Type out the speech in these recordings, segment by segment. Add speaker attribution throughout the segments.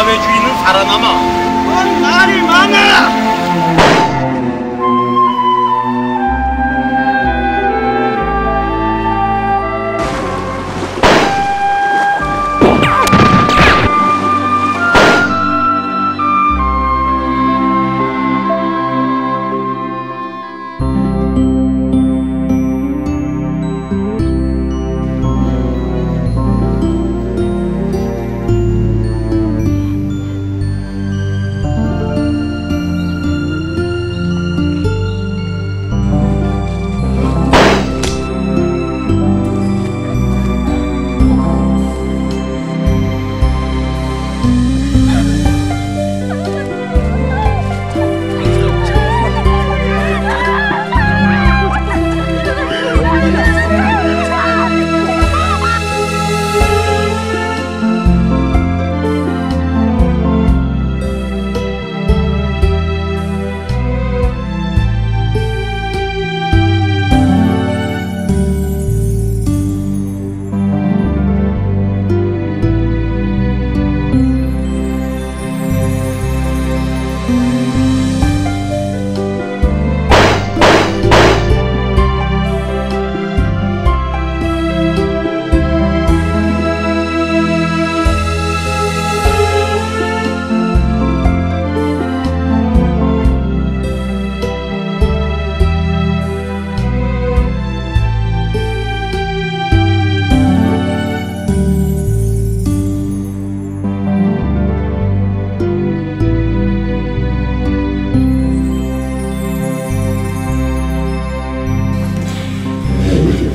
Speaker 1: 사회주의는 살아남아.
Speaker 2: 뭔 말이 많아!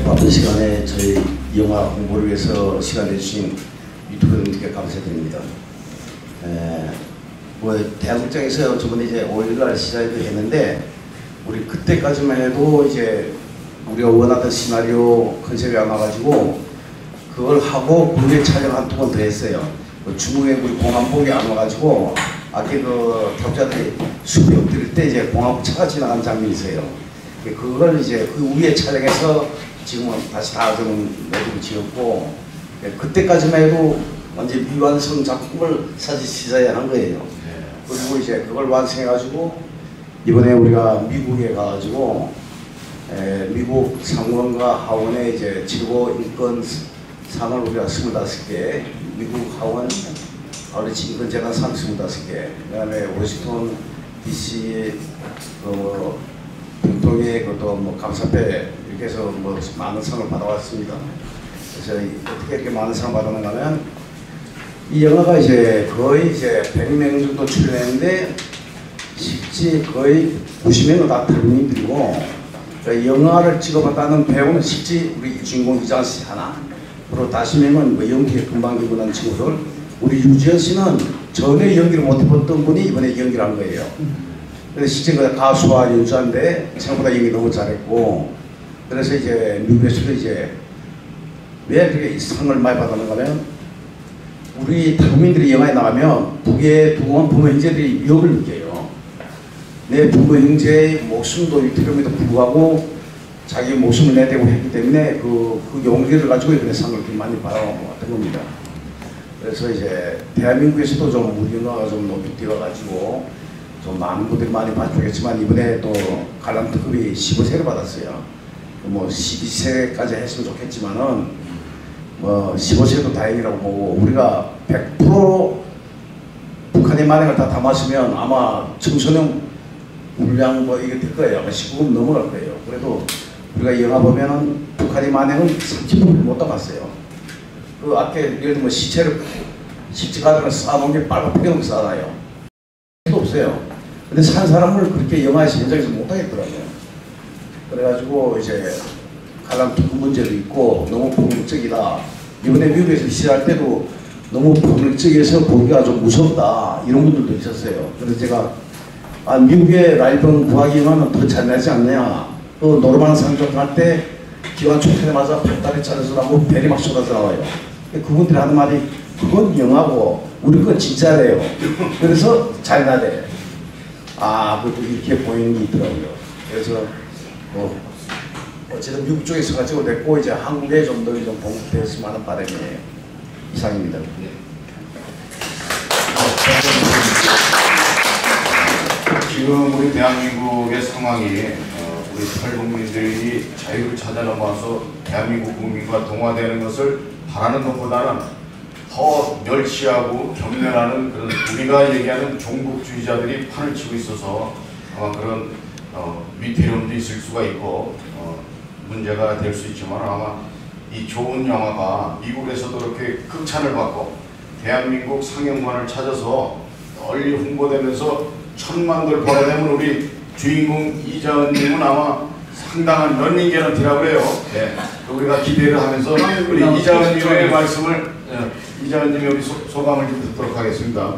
Speaker 3: 바쁜 시간에 저희 영화 홍보를 위해서 시간 내주신 유튜브분들께 감사드립니다. 대한극장에서 저번에 이제 5일날 시작을 했는데 우리 그때까지만 해도 이제 우리가 원하던 시나리오 컨셉이 안 와가지고 그걸 하고 국내 촬영 한 2번 더 했어요. 중국에 우리 공항복이 안 와가지고 아까 그 탑자들이 숲에 엎드릴 때 이제 공항복 차가 지나가는 장면이 있어요. 그걸 이제 그 위에 촬영해서 지금은 다시 다 좀 모두 지었고, 그때까지만 해도 완전 미완성 작품을 사실 시사해 한 거예요. 그리고 이제 그걸 완성해가지고 이번에 우리가 미국에 가가지고 미국 상원과 하원에 이제 최고 인권 상을 우리가 25개, 미국 하원 인권 재단상 25개, 그다음에 워싱턴 DC 병통의 그것도 뭐 감사패 이렇게 해서 뭐 많은 상을 받아왔습니다. 그래서 어떻게 이렇게 많은 상을 받았는가 하면 이 영화가 이제 거의 이제 100명 정도 출연했는데 실제 거의 90명은 다 탈북민들이고, 그러니까 영화를 찍어봤다는 배우는 실제 우리 주인공 이장원 씨 하나, 그리고 50명은 뭐 연기에 금방 기분한 친구들, 우리 유지현 씨는 전에 연기를 못 해봤던 분이 이번에 연기를 한 거예요. 그래서 실제 그 가수와 연주자인데 생각보다 연기 너무 잘했고, 그래서 이제 미국에서도 이제 왜 그렇게 상을 많이 받았는가 하면 우리 탈북민들이 영화에 나가면 북의 두고온 부모 형제들이 위협을 느껴요. 내 부모 형제의 목숨도 위태로움에도 불구하고 자기 목숨을 내대고 했기 때문에 그 용기를 가지고 이번에 상을 그렇게 많이 받아왔던 겁니다. 그래서 이제 대한민국에서도 좀 우리 영화가 좀 높이 뛰어가지고 좀 많은 분들이 많이 봐주겠지만 이번에 또 관람 특급이 15세를 받았어요. 뭐 12세까지 했으면 좋겠지만은 뭐 15세도 다행이라고 보고, 우리가 100% 북한의 만행을 다 담았으면 아마 청소년 분량 뭐 이게 될 거예요. 아마 19금 넘어갈 거예요. 그래도 우리가 영화 보면은 북한의 만행은 30%를 못 담았어요. 그 앞에 예를 들면 시체를 시체가들은 쌓아놓은 게 빨갛게 쌓아놔요. 없어요. 근데 산 사람을 그렇게 영화에서 현장에서 못하겠더라고요. 그래가지고 이제 관람 특급 문제도 있고 너무 폭력적이다. 이번에 미국에서 시할 때도 너무 폭력적이어서 보기가 좀 무섭다. 이런 분들도 있었어요. 그래서 제가 미국의 라이번 구하기 영화는 더 잘 나지 않느냐. 또 노르만 상점 갈 때 기관 총탄에 맞아 팔다리 차려서 나고 배리 막 쏟아져 나와요. 그분들이 하는 말이 그건 영화고 우리 건 진짜래요. 그래서 잘 나대. 그것도 이렇게 보이는 게 있더라고요. 그래서 어쨌든 미국 쪽에서 가지고 됐고 이제 한국에 좀 더 좀 봉급됐으면 하는 바람이에요. 이상입니다. 네.
Speaker 1: 지금 우리 대한민국의 상황이 우리 탈북민들이 자유를 찾아 넘어와서 대한민국 국민과 동화되는 것을 바라는 것보다는 더 멸시하고 경멸하는 그런 우리가 얘기하는 종북주의자들이 판을 치고 있어서 아마 그런 위태로움도 있을 수가 있고 문제가 될 수 있지만 아마 이 좋은 영화가 미국에서도 그렇게 극찬을 받고 대한민국 상영관을 찾아서 널리 홍보되면서 1000만들 벌어내면 우리 주인공 이자은님은 아마 상당한 런닝 개런티라고 그래요. 네. 우리가 기대를 하면서 우리 이자은님의 말씀을 이자은님의 우리 소감을 좀 듣도록 하겠습니다.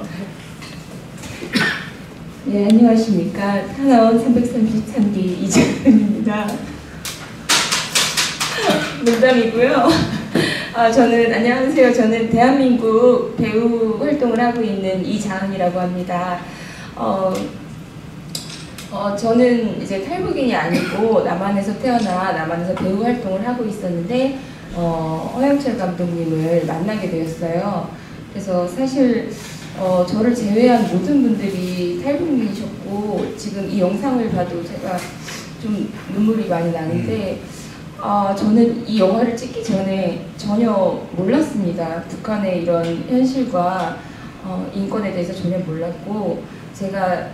Speaker 4: 네, 안녕하십니까. 탄원 333기 이자은입니다. 농담이고요. 안녕하세요. 저는 대한민국 배우 활동을 하고 있는 이자은이라고 합니다. 저는 이제 탈북인이 아니고 남한에서 태어나 남한에서 배우 활동을 하고 있었는데 허영철 감독님을 만나게 되었어요. 그래서 사실 저를 제외한 모든 분들이 탈북민이셨고 지금 이 영상을 봐도 제가 좀 눈물이 많이 나는데 저는 이 영화를 찍기 전에 전혀 몰랐습니다. 북한의 이런 현실과 인권에 대해서 전혀 몰랐고 제가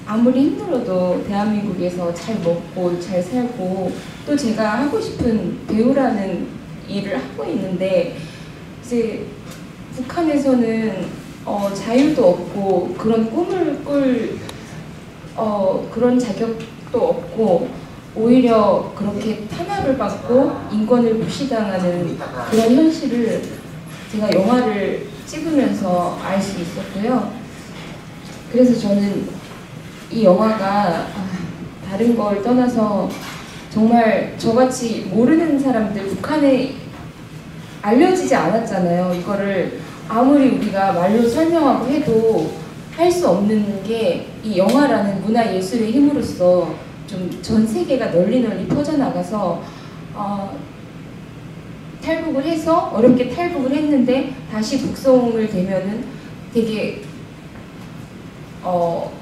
Speaker 4: 아무리 힘들어도 대한민국에서 잘 먹고 잘 살고 또 제가 하고 싶은 배우라는 일을 하고 있는데 이제 북한에서는 자유도 없고 그런 꿈을 꿀 그런 자격도 없고 오히려 그렇게 탄압을 받고 인권을 무시당하는 그런 현실을 제가 영화를 찍으면서 알 수 있었고요. 그래서 저는 이 영화가 다른 걸 떠나서 정말 저같이 모르는 사람들, 북한에 알려지지 않았잖아요. 이거를 아무리 우리가 말로 설명하고 해도 할 수 없는 게 이 영화라는 문화예술의 힘으로써 좀 전 세계가 널리 퍼져나가서 탈북을 해서 어렵게 탈북을 했는데 다시 북송을 되면은 되게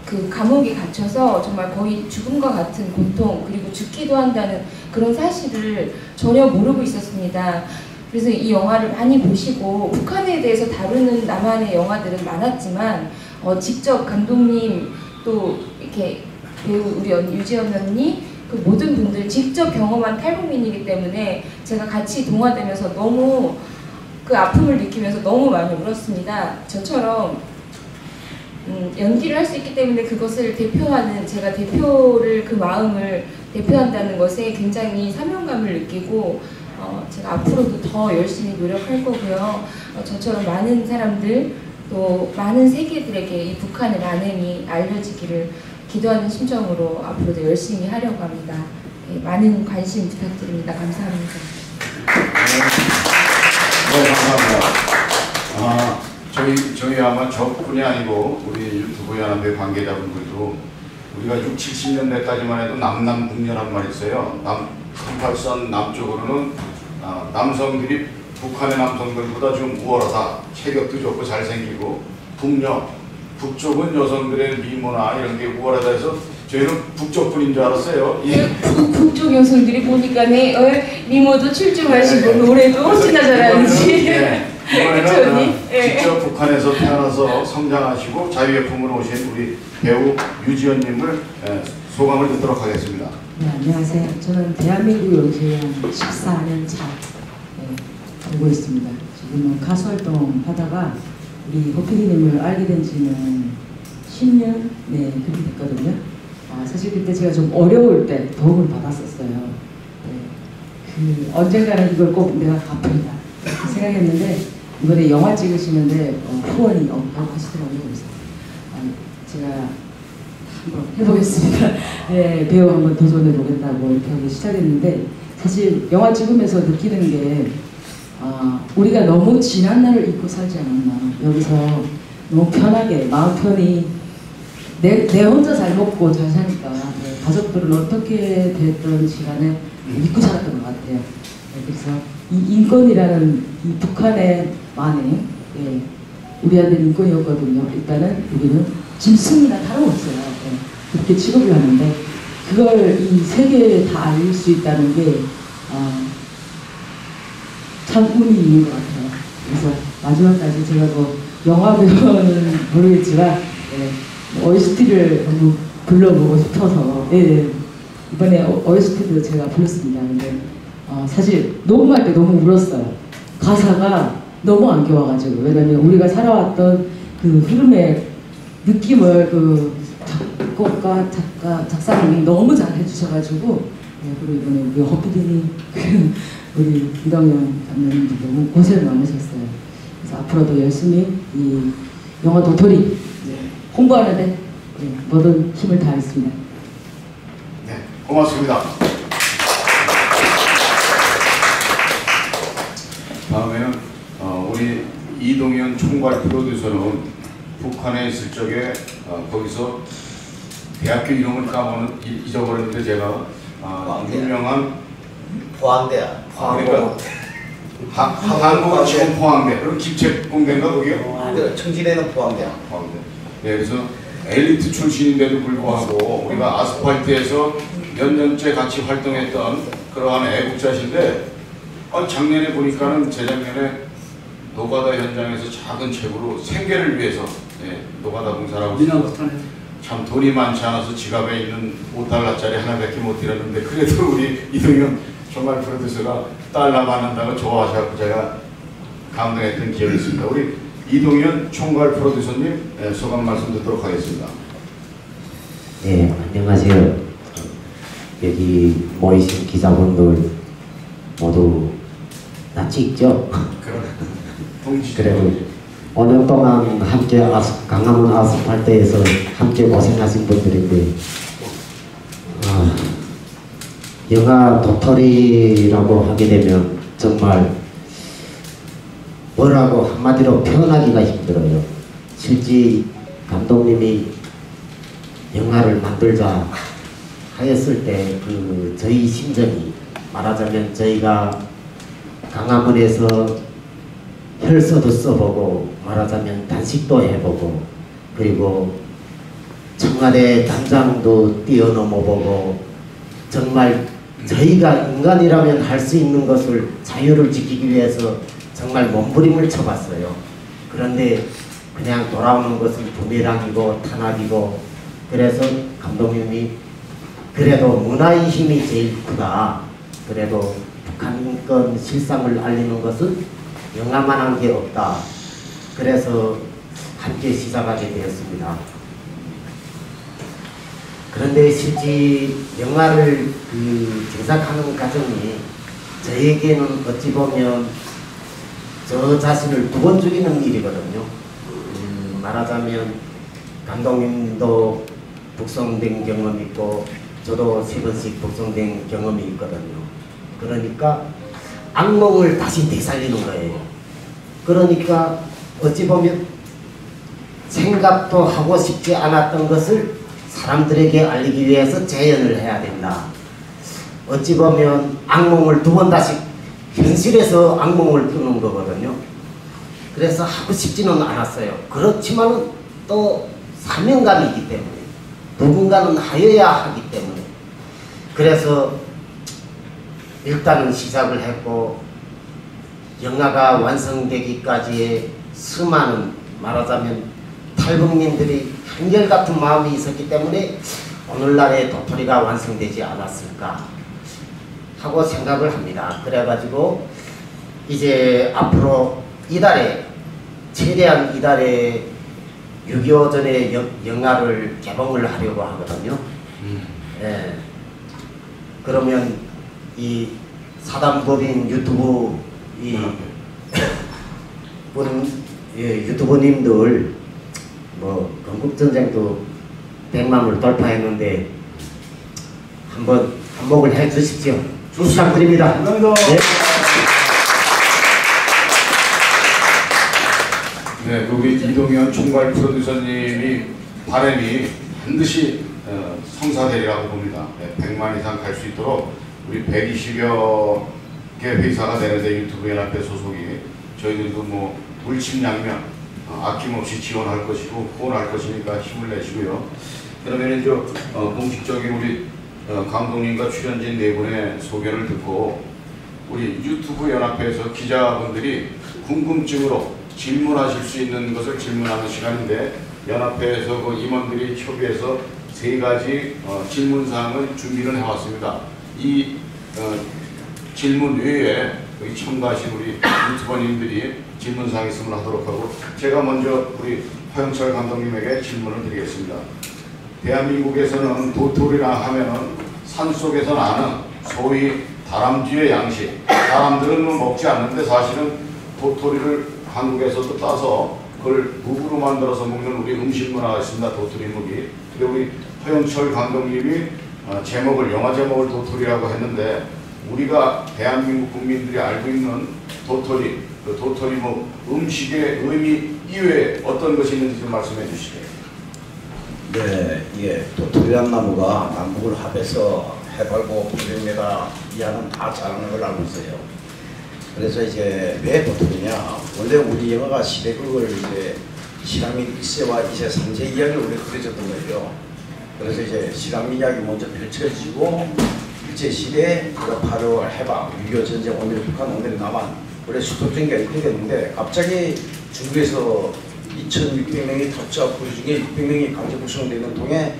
Speaker 4: 그 감옥에 갇혀서 정말 거의 죽음과 같은 고통 그리고 죽기도 한다는 그런 사실을 전혀 모르고 있었습니다. 그래서 이 영화를 많이 보시고 북한에 대해서 다루는 남한의 영화들은 많았지만 직접 감독님 또 이렇게 배우 우리 유지연 언니 그 모든 분들 직접 경험한 탈북민이기 때문에 제가 같이 동화되면서 너무 그 아픔을 느끼면서 너무 많이 울었습니다. 저처럼 연기를 할 수 있기 때문에 그것을 대표하는 제가 대표를 그 마음을 대표한다는 것에 굉장히 사명감을 느끼고 제가 앞으로도 더 열심히 노력할 거고요. 저처럼 많은 사람들 또 많은 세계들에게 이 북한의 만행이 알려지기를 기도하는 심정으로 앞으로도 열심히 하려고 합니다. 네, 많은 관심 부탁드립니다. 감사합니다.
Speaker 1: 네, 감사합니다. 저희 아마 저뿐이 아니고 우리 유튜브 연합회 관계자분들도 우리가 6, 70년대까지만 해도 남남북녀란 말이 있어요. 38선 남쪽으로는 남성들이 북한의 남성들보다 좀 우월하다. 체격도 좋고 잘생기고 북녀, 북쪽은 여성들의 미모나 이런 게 우월하다 해서 저희는 북쪽분인 줄 알았어요.
Speaker 4: 북쪽 여성들이 보니까 미모도 출중하시고 노래도 훨씬나 잘하는지.
Speaker 1: 이번에는 직접 북한에서 태어나서 성장하시고 자유의 품으로 오신 우리 배우 유지연님을 소감을 듣도록 하겠습니다.
Speaker 5: 네, 안녕하세요. 저는 대한민국에 온 지 한 14년 차 보고 있습니다. 지금은 가수 활동 하다가 우리 호피디님을 알게 된 지는 10년 그렇게 됐거든요. 사실 그때 제가 좀 어려울 때 도움을 받았었어요. 언젠가는 이걸 꼭 내가 갚으리라 생각했는데 이번에 영화 찍으시는데 후원이 없다고 하시더라고요. 그래서 제가 한번 해보겠습니다. 네, 배우 한번 도전해보겠다고 이렇게 하고 시작했는데 사실 영화 찍으면서 느끼는 게 우리가 너무 지난 날을 잊고 살지 않았나. 여기서 너무 편하게 마음 편히 내 혼자 잘 먹고 잘 사니까 가족들은 어떻게 됐던 시간에 믿고 살았던 것 같아요. 그래서 이 인권이라는 이 북한의 만행, 우리한테는 인권이었거든요. 일단은 우리는 짐승이나 다름없어요. 그렇게 취급을 하는데 그걸 이 세계에 다 알릴 수 있다는 게 참 의미 있는 것 같아요. 그래서 마지막까지 제가 뭐 영화 배우는 모르겠지만 OST를 한번 불러보고 싶어서 이번에 OST도 제가 불렀습니다. 근데 사실 녹음할 때 너무 울었어요. 가사가 너무 안 좋아가지고. 왜냐면 우리가 살아왔던 그 흐름의 느낌을 그 작곡가, 작사님이 너무 잘 해주셔가지고 그리고 이번에 우리 허피디님 우리 이동현 감독님도 너무 고생을 많으셨어요. 그래서 앞으로도 열심히 이 영화 도토리 홍보하는데 모든 힘을 다하겠습니다.
Speaker 1: 네, 고맙습니다. 다음에는 우리 이동현 총괄 프로듀서는 북한에 있을 적에 거기서 대학교 이름을 잊어버렸는데 제가 유명한
Speaker 3: 포항대야.
Speaker 1: 그러니까 한국은 지금 포항대, 그럼 김책공대인가 거기요?
Speaker 3: 청진에는 포항대야.
Speaker 1: 포항대. 네, 그래서 엘리트 출신인데도 불구하고 우리가 아스팔트에서 몇 년째 같이 활동했던 그러한 애국자신데 작년에 보니까는 재작년에 노가다 현장에서 작은 책으로 생계를 위해서 노가다 봉사라고 참 돈이 많지 않아서 지갑에 있는 5달러짜리 하나밖에 못 드렸는데 그래도 우리 이동현 정말 프로듀서가 달러 받는다고 좋아하셔서 제가 감동했던 기억이 있습니다. 우리 이동현 총괄 프로듀서님 소감 말씀 듣도록 하겠습니다.
Speaker 6: 네, 안녕하세요. 여기 모이신 기자분들 모두 나 찍죠? 그래도 5년 동안 함께 강화문 아스팔트에서 함께 고생하신 분들인데 영화 도토리라고 하게 되면 정말 뭐라고 한마디로 표현하기가 힘들어요. 실제 감독님이 영화를 만들자 하였을 때 그 저희 심정이 말하자면 저희가 강화문에서 혈서도 써보고 말하자면 단식도 해보고 그리고 청와대 단장도 뛰어넘어보고 정말 저희가 인간이라면 할 수 있는 것을 자유를 지키기 위해서 정말 몸부림을 쳐봤어요. 그런데 그냥 돌아오는 것은 부메랑이고 탄압이고 그래서 감독님이 그래도 문화의 힘이 제일 크다. 그래도 북한권 실상을 알리는 것은 영화만한 게 없다. 그래서 함께 시작하게 되었습니다. 그런데 실제 영화를 제작하는 과정이 저에게는 어찌 보면 저 자신을 2번 죽이는 일이거든요. 말하자면 감독님도 북송된 경험이 있고 저도 3번씩 북송된 경험이 있거든요. 그러니까 악몽을 다시 되살리는 거예요. 그러니까 어찌 보면 생각도 하고 싶지 않았던 것을 사람들에게 알리기 위해서 재현을 해야 된다. 어찌 보면 악몽을 2번 다시 현실에서 악몽을 꾸는 거거든요. 그래서 하고 싶지는 않았어요. 그렇지만은 또 사명감이기 때문에 누군가는 하여야 하기 때문에 그래서 일단은 시작을 했고 영화가 완성되기까지의 수많은 말하자면 탈북민들이 한결같은 마음이 있었기 때문에 오늘날의 도토리가 완성되지 않았을까 하고 생각을 합니다. 그래가지고 이제 앞으로 이달에 최대한 이달에 6.25 전에 영화를 개봉을 하려고 하거든요. 예. 그러면 이 사단법인 유튜브 유튜버님들 뭐 건국전쟁도 100만을 돌파했는데 한번 한몫을 해 주십시오. 부탁드립니다.
Speaker 1: 감사합니다. 네, 우리 이동현 총괄 프로듀서님이 바람이 반드시 성사되리라고 봅니다. 100만 이상 갈 수 있도록 우리 120여 개 회사가 되는데 유튜브 연합회 소속이 저희들도 뭐 물심양면 아낌없이 지원할 것이고 후원할 것이니까 힘을 내시고요. 그러면 이제 공식적인 우리 감독님과 출연진 네 분의 소개를 듣고 우리 유튜브 연합회에서 기자분들이 궁금증으로 질문하실 수 있는 것을 질문하는 시간인데 연합회에서 그 임원들이 협의해서 세 가지 질문 사항을 준비를 해왔습니다. 이 질문 외에 여기 참가하신 우리 유튜버님들이 질문 사항 있으면 하도록 하고 제가 먼저 우리 허영철 감독님에게 질문을 드리겠습니다. 대한민국에서는 도토리라 하면은 산속에서 나는 소위 다람쥐의 양식. 사람들은 먹지 않는데 사실은 도토리를 한국에서도 따서 그걸 무구로 만들어서 먹는 우리 음식 문화가 있습니다. 도토리 무기. 그리고 우리 허영철 감독님이 제목을 영화 제목을 도토리라고 했는데 우리가 대한민국 국민들이 알고 있는 도토리, 그 도토리 뭐 음식의 의미 이외에 어떤 것이 있는지 좀 말씀해 주시죠.
Speaker 3: 네, 이게 도토리란 나무가 남북을 합해서 해발고 800m 이하는 다 자라는 걸 알고 있어요. 그래서 이제 왜 도토리냐? 원래 우리 영화가 시대극을 이제 실황민 1세와 2세, 3세 이야기를 우리 그려졌던 거예요. 그래서 이제 실황민 이야기 먼저 펼쳐지고 일제 시대 8.5 해방, 6.25 전쟁, 오늘 북한, 오늘 남한 원래 수도전기가 이렇게 됐는데 갑자기 중국에서 2,600명이 탈주하고 그 중에 600명이 강제 구성되는 통에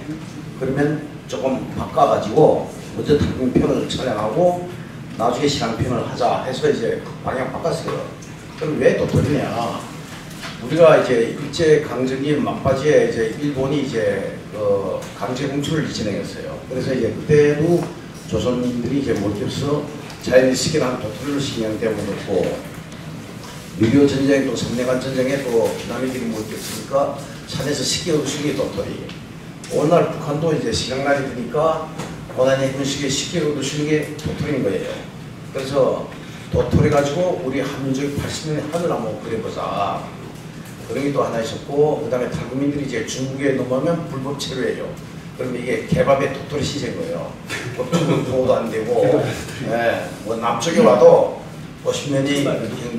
Speaker 3: 그러면 조금 바꿔가지고 먼저 탈북편을 촬영하고 나중에 실황편을 하자 해서 이제 방향 바꿨어요. 그럼 왜 도토리냐? 우리가 이제 일제 강점기 막바지에 이제 일본이 이제 강제 공출을 진행했어요. 그래서 이제 그때도 조선인들이 이제 몰려서 자연스럽게 도토리를 식량되어놓고 6.25 전쟁 또 3년간 전쟁에 또 비난의들이 몰렸으니까 산에서 쉽게 얻으신 게 도토리. 오늘날 북한도 이제 시간날이 되니까 고난의 군식에 쉽게 얻으시는 게 도토리인 거예요. 그래서 도토리 가지고 우리 한민족이 80년에 하늘 한번 그려보자. 그런 게 또 하나 있었고, 그 다음에 탈북민들이 이제 중국에 넘어가면 불법 체류해요. 그러면 이게 개밥에 도토리 시세인 거예요. 법적으로 보호도 안 되고, 예, 뭐 남쪽에 와도 50년이,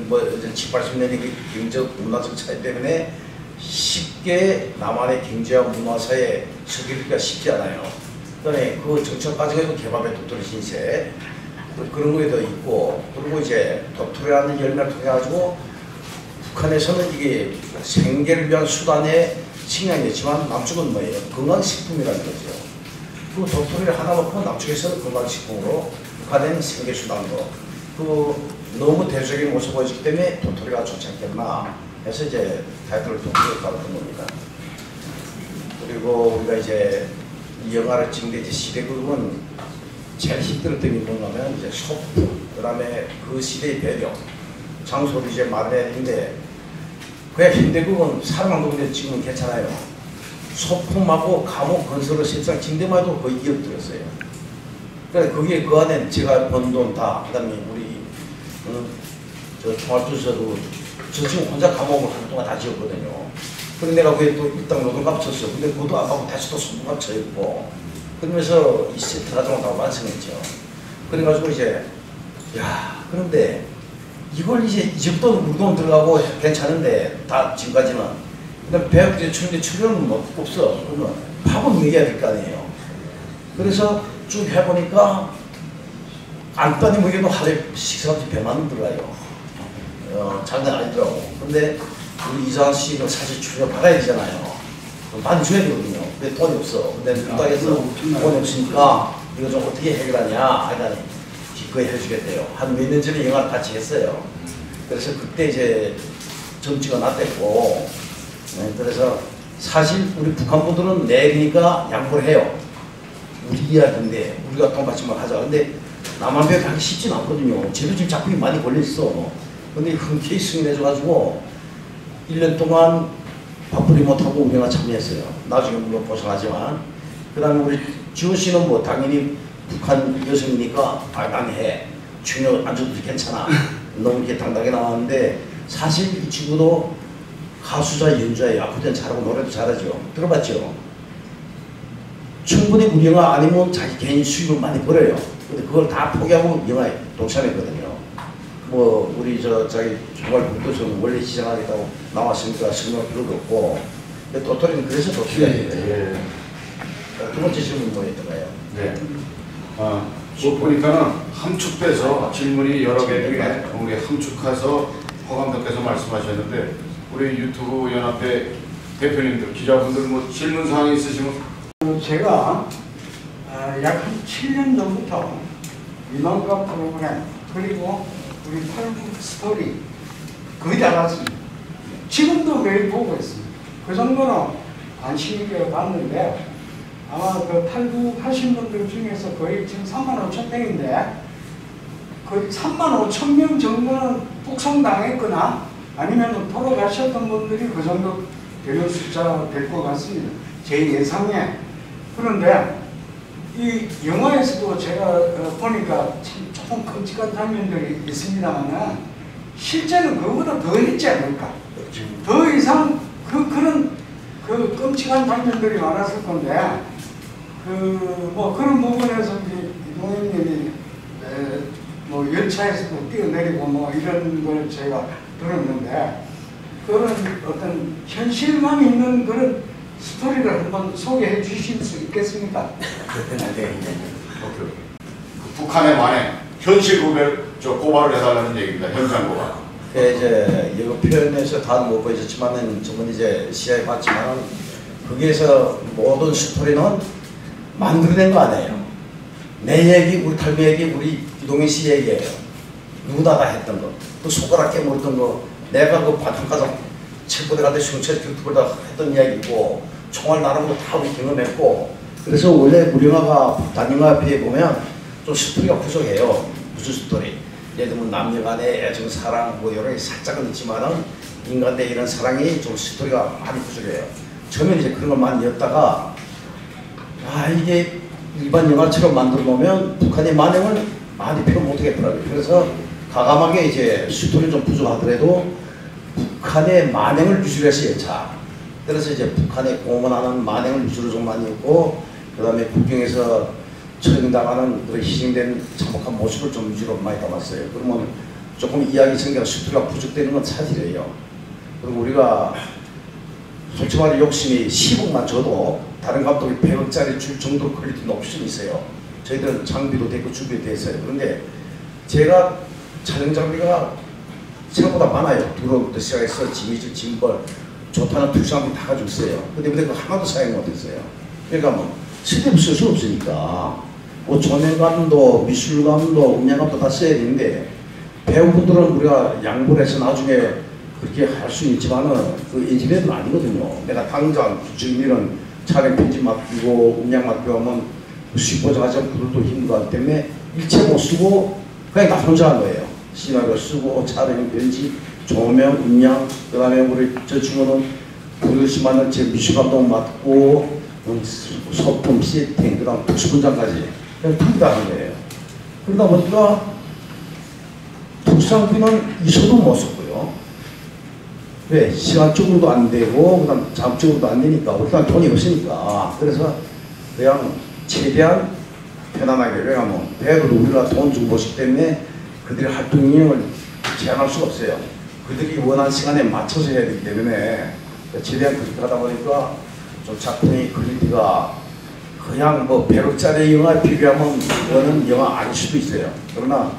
Speaker 3: 뭐 7, 80년이 경제적, 문화적 차이 때문에 쉽게 남한의 경제와 문화사에 서기기가 쉽지 않아요. 그다음에 그 정책 과정에도 개밥에 도토리 신세, 그런 거에도 있고, 그리고 이제 도토리라는 열매를 통해 가지고 북한에서는 이게 생계를 위한 수단의 식량이었지만 남쪽은 뭐예요? 건강식품이라는 거죠. 그 도토리를 하나 먹고 남쪽에서는 건강식품으로 북한에는 생계수단으로 너무 대중적인 모습을 보여주기 때문에 도토리가 좋지 않겠나 해서 이제 타이틀을 도토리를 깔았던 겁니다. 그리고 우리가 이제 이 영화를 찍는데 이제 시대극은 제일 힘들었던 게 뭐냐면 이제 소품, 그 다음에 그 시대의 배경, 장소를 이제 말해야 되는데 그냥 현대극은 사람 한 군데 찍으면 괜찮아요. 소품하고 감옥 건설을 실상 찍는데만 해도 거의 2억 들었어요. 그러니까 그게 그 안에 제가 번 돈 다, 그 다음에 우리 저 총알투서도 저 지금 혼자 감옥을 한 동안 다 지었거든요. 근데 내가 그게 또 일당 노동값 쳤어. 근데 그것도 안 하고 다시 또 소품값 쳐있고 그러면서 이 세트 가정을 다 완성했죠. 그래가지고 이제 야 그런데 이걸 이제부터 우리 돈 들어가고 괜찮은데 다 지금까지는 근데 배역들이 출연은 뭐 없어. 그러면 밥은 먹여야 될 거 아니에요. 그래서 쭉 해보니까 간단히 먹여도 하루에 식사값이 100만 원 들어가요. 장난 아니더라고. 근데 우리 이상한 씨는 사실 출연 받아야 되잖아요. 많이 줘야 되거든요. 근데 돈이 없어. 근데 누가에서 돈이 없으니까 이거 좀 어떻게 해결하냐 하더니 기꺼이 해주겠대요. 한 몇 년 전에 영화를 같이 했어요. 그래서 그때 이제 정치가 났댔고, 네, 그래서 사실 우리 북한 분들은 내리니까 양보를 해요. 우리 이야기인데 우리가 돈 받지만 하자. 근데 남한 배역이 하기 쉽진 않거든요. 쟤도 지금 작품이 많이 걸려있어. 근데 흔쾌히 승인해줘가지고 1년 동안 바쁘리 못하고 우리가 참여했어요. 나중에 물론 보상하지만. 그 다음에 우리 지호 씨는 뭐 당연히 북한 여성이니까 난 해. 중요 안 줘도 괜찮아. 너무 이렇게 당당하게 나왔는데 사실 이 친구도 가수자, 연주자예요. 아프든 잘하고 노래도 잘하죠. 들어봤죠? 충분히 우리 영화 아니면 자기 개인 수입을 많이 벌어요. 근데 그걸 다 포기하고 영화에 동참했거든요. 뭐 우리 자기 정말 북도서는 원래 시작하겠다고 나왔으니까 설명할 필요도 없고 근데 도토리는 그래서 도토리가 돼요. 두 번째 질문 뭐였던가요?
Speaker 1: 네. 뭐 보니까는 함축돼서 질문이 여러 개 중에 우리 함축해서 허감독께서 말씀하셨는데 우리 유튜브 연합회 대표님들, 기자분들 뭐 질문 사항이 있으시면
Speaker 7: 제가 약 한 7년 전부터 민원과 프로그램 그리고 우리 탈북 스토리 거의 다 봤습니다. 지금도 매일 보고 있습니다. 그 정도는 관심 있게 봤는데 아마 그 탈북하신 분들 중에서 거의 지금 35,000명인데 거의 35,000명 정도는 북송당했거나 아니면 돌아가셨던 분들이 그 정도 되는 숫자 될 것 같습니다. 제 예상에. 그런데 이 영화에서도 제가 보니까 참 조금 끔찍한 장면들이 있습니다만 실제는 그거보다 더 있지 않을까. 더 이상 그런 끔찍한 장면들이 많았을 건데 뭐 그런 부분에서 이동현님이 뭐 열차에서도 뛰어내리고 뭐 이런 걸 제가 들었는데 그런 어떤 현실감 있는 그런 스토리를 한번 소개해 주실 수 있겠습니까?
Speaker 3: 네.
Speaker 1: 북한의 만행 현실 고발을 해달라는 얘기입니다. 현장 고발.
Speaker 3: 네, 이제 이거 표현해서 다 못 보여줬지만은 저번 이제 시야에 봤지만은 거기에서 모든 스토리는 만들어낸 거 아니에요. 내 얘기, 우리 탈북 얘기, 우리 이동현 씨 얘기예요. 누구나 다 했던 거. 그 손가락 깨물었던 거, 내가 그 바탕가서 책보대 가서 흉체 교투를 다 했던 이야기고, 총알 나는 거 다 우리 경험했고, 그래서 원래 우리 영화가 단영화에 비해 보면 좀 스토리가 부족해요. 무슨 스토리? 예를 들면 남녀 간의 애정, 사랑, 뭐 여러 개 살짝은 있지만은 인간 대 이런 사랑이 좀 스토리가 많이 부족해요. 처음에 이제 그런 걸 많이 였다가 이게 일반 영화처럼 만들어 놓으면 북한의 만행을 많이 표현 못하겠더라고요. 그래서 과감하게 이제 스토리 좀 부족하더라도 북한의 만행을 위주로 했어요. 자, 그래서 이제 북한의 공언하는 만행을 위주로 좀 많이 했고, 그 다음에 국경에서 처형당하는 그런 희생된 참혹한 모습을 좀 위주로 많이 담았어요. 그러면 조금 이야기 전개가 스토리가 부족되는 건 사실이에요. 그리고 우리가 솔직히 말해 욕심이 10억만 줘도 다른 감독이 100억짜리 줄 정도로 퀄리티 높을 수는 있어요. 저희들은 장비도 됐고 준비도 됐어요. 그런데 제가 촬영 장비가 생각보다 많아요. 드론부터 시작해서 지미질, 짐벌, 좋다는 투상비 다 가지고 있어요. 근데 그 하나도 사용 못했어요. 그러니까 뭐 스텝 쓸 수 없으니까 뭐 조명감도, 미술감도, 음향감도 다 써야 되는데 배우분들은 우리가 양보를 해서 나중에 그렇게 할 수는 있지만은 그 엔지니어는 아니거든요. 내가 당장 주민은 촬영 편집 맡기고 음향 맡기고 하면 수익 보장하자면 그들도 힘든 것 같기 때문에 일체 못 쓰고 그냥 나 혼자 한 거예요. 시나리오 쓰고 촬영 편집, 조명, 음향, 그 다음에 우리 저 친구는 부르시면은 제 미술감독 맡고 소품, 세팅, 그 다음 특수분장까지 그냥 다 하는 거예요. 그러다 보니까 특수장비는 있어도 못 썼고요. 왜? 시간적으로도 안 되고, 그 다음 자금적으로도 안 되니까, 일단 돈이 없으니까. 그래서 그냥 최대한 편안하게, 왜냐하면 배우도 우리가 돈 주고 보시기 때문에 그들의 활동 인형을 제한할 수가 없어요. 그들이 원하는 시간에 맞춰서 해야 되기 때문에 최대한 그렇게 하다 보니까 좀 작품의 퀄리티가 그냥 뭐 100억짜리 영화에 비교하면 이거는 영화 아닐 수도 있어요. 그러나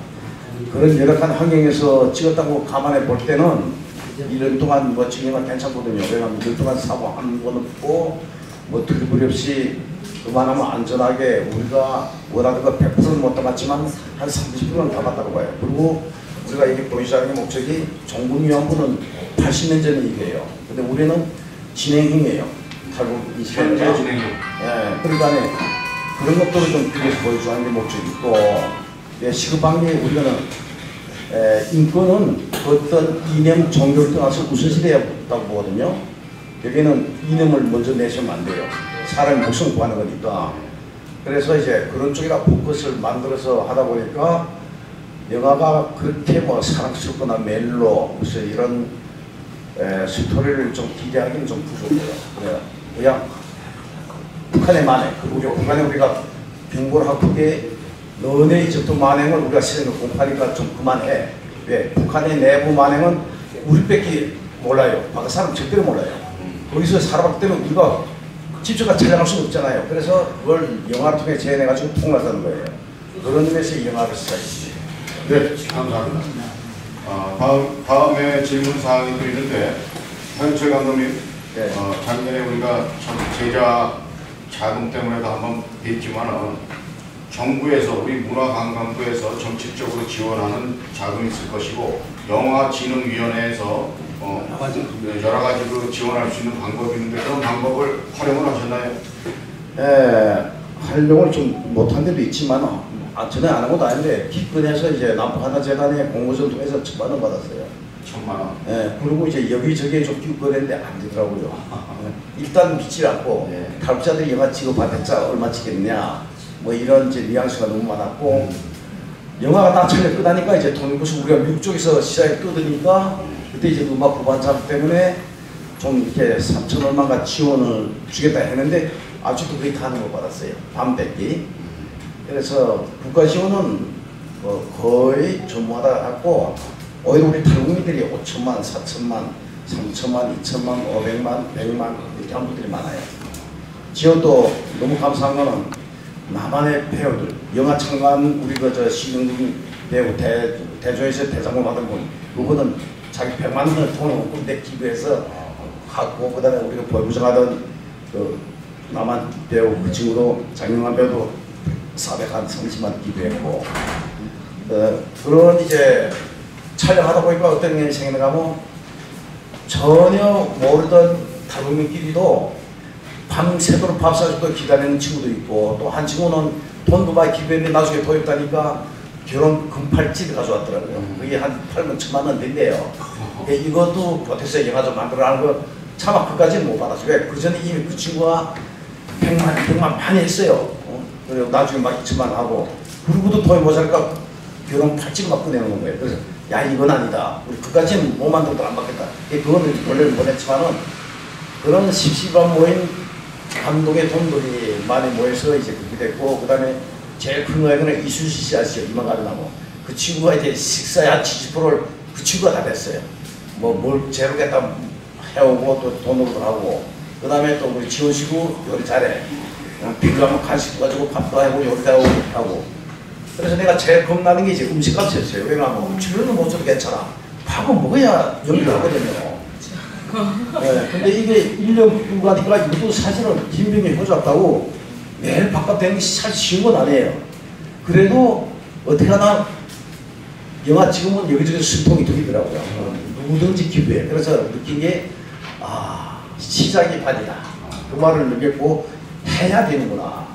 Speaker 3: 그런 열악한 환경에서 찍었다고 감안해 볼 때는 1년 동안 뭐 촬영은 괜찮거든요. 왜냐하면 1년 동안 사고 한 번 없고 뭐 트러블 없이 그만하면 안전하게 우리가 원하는 거 100%는 못 담았지만 한 30%는 담았다고 봐요. 그리고 우리가 이게 보이자는 목적이 종군위안부는 80년 전에 얘기해요. 근데 우리는 진행형이에요. 탈북
Speaker 1: 현재 진행형.
Speaker 3: 예, 그러니까 그런 것들을 좀 뒤에서 보여주는 게 목적이 있고, 예, 시급한 게 우리는 인권은 어떤 이념, 종교를 떠나서 우선시돼야 한다고 보거든요. 여기는 이념을 먼저 내시면 안 돼요. 사람의 목숨을 구하는 거니까. 그래서 이제 그런 쪽에다 포커스를 만들어서 하다 보니까 영화가 그렇게 뭐 사랑스럽거나 멜로 무슨 이런 스토리를 좀 기대하기는 좀 부족해요. 그냥 북한의 만행, 북한에 우리가 경고를 하고 게 너네 이집트 만행을 우리가 세상에 공부하니까 좀 그만해. 왜? 북한의 내부 만행은 우리밖에 몰라요. 밖에 사람 절대로 몰라요. 거기서 살아봤기 때문에 우리가 직접 촬영할 수는 없잖아요. 그래서 그걸 영화를 통해 재현해가지고 통과하는 거예요. 그런 의미에서 이 영화를 시작했습니다.
Speaker 1: 네, 감사합니다. 다음에 질문 사항이 또 있는데, 현철 감독님,
Speaker 3: 네.
Speaker 1: 작년에 우리가 참 제작 자금 때문에도 한번 뵀지만은 정부에서 우리 문화관광부에서 정책적으로 지원하는 자금이 있을 것이고 영화진흥위원회에서 여러 가지 그 지원할 수 있는 방법이 있는데 그런 방법을 활용을 하셨나요?
Speaker 3: 활용을 좀 못한 데도 있지만 전에 안 한 것도 아닌데 기권해서 이제 남북하나재단의 공모전 통해서 1,000만 원 받았어요.
Speaker 1: 1,000만 원.
Speaker 3: 그리고 이제 여기저기 좀 기권했는데 안 되더라고요. 일단 믿지 않고
Speaker 1: 네.
Speaker 3: 탈북자들이 영화 찍어봤자 얼마 찍겠느냐 뭐 이런 이제 뉘앙스가 너무 많았고 영화가 딱 촬영 끝나니까 이제 통일부에서 우리가 미국 쪽에서 시장에 떠드니까 그때 이제 음악 부반장 때문에 좀 이렇게 3천 얼마가 지원을 주겠다 했는데 아직도 그렇게 하는 걸 받았어요. 반백기. 그래서 국가 지원은 거의 전무하다 했고 오히려 우리 탈북민들이 5천만, 4천만, 3천만, 2천만, 500만, 100만 이렇게 한 분들이 많아요. 지원도 너무 감사한 거는 남한의 배우들, 영화 창간 우리 저 신흥준 배우 대조에서 대상을 받은 분, 그분은 자기 100만 원을 돈을 군대 기부해서 하고 그다음에 우리가 보부장하던 그 남한 배우 그 친구도 장영환 배우도 430만 기부했고 그런 이제 촬영하다 보니까 어떤 일이 생기는가 하면 전혀 모르던 탈북민끼리도 밤새도록 밥 사주고 기다리는 친구도 있고 또 한 친구는 돈도 많이 기부했는데 나중에 도입다니까 결혼 금팔찌를 가져왔더라고요. 그게 한 8만 1천만 원 된대요. 이것도 보태서 영화 좀 만들어라는 거 차마 그까지는 못 받았어요. 왜? 그 전에 이미 그 친구가 100만, 200만 많이 했어요. 그리고 나중에 막 2천만 하고 그리고도 돈이 모자랄까 결혼 팔찌를 막 꺼내는 거예요. 그래서 야 이건 아니다. 우리 그까지는 못 만들어도 안 받겠다. 그거는 원래는 못했지만은 그런 십시반 모인 감독의 돈들이 많이 모여서 이제 그렇게 됐고 그다음에 제일 큰 거는 이순신 씨 아시죠? 이만 가려고 그 친구가 이제 식사의 한 70%를 그 친구가 다 됐어요. 뭐 뭘 재료겠다 해오고 또 돈으로도 하고 그다음에 또 우리 지원 씨도 요리 잘해. 그냥 필요하면 간식 가지고 밥도 하고 요리도 하고 그래서 내가 제일 겁나는 게 이제 음식값이었어요. 왜냐하면 출연은 못 줘도 괜찮아. 밥은 먹어야 연기를 하거든요. 네, 근데 이게 1년 가니까 이것도 사실은 김병이 호잡다고 매일 바깥 다니는 게 사실 쉬운 건 아니에요. 그래도 어떻게 하나 영화 지금은 여기저기 숨통이 들리더라고요. 누구든지 기부해. 그래서 느낀 게 시작이 반이다. 그 말을 느꼈고 해야 되는구나.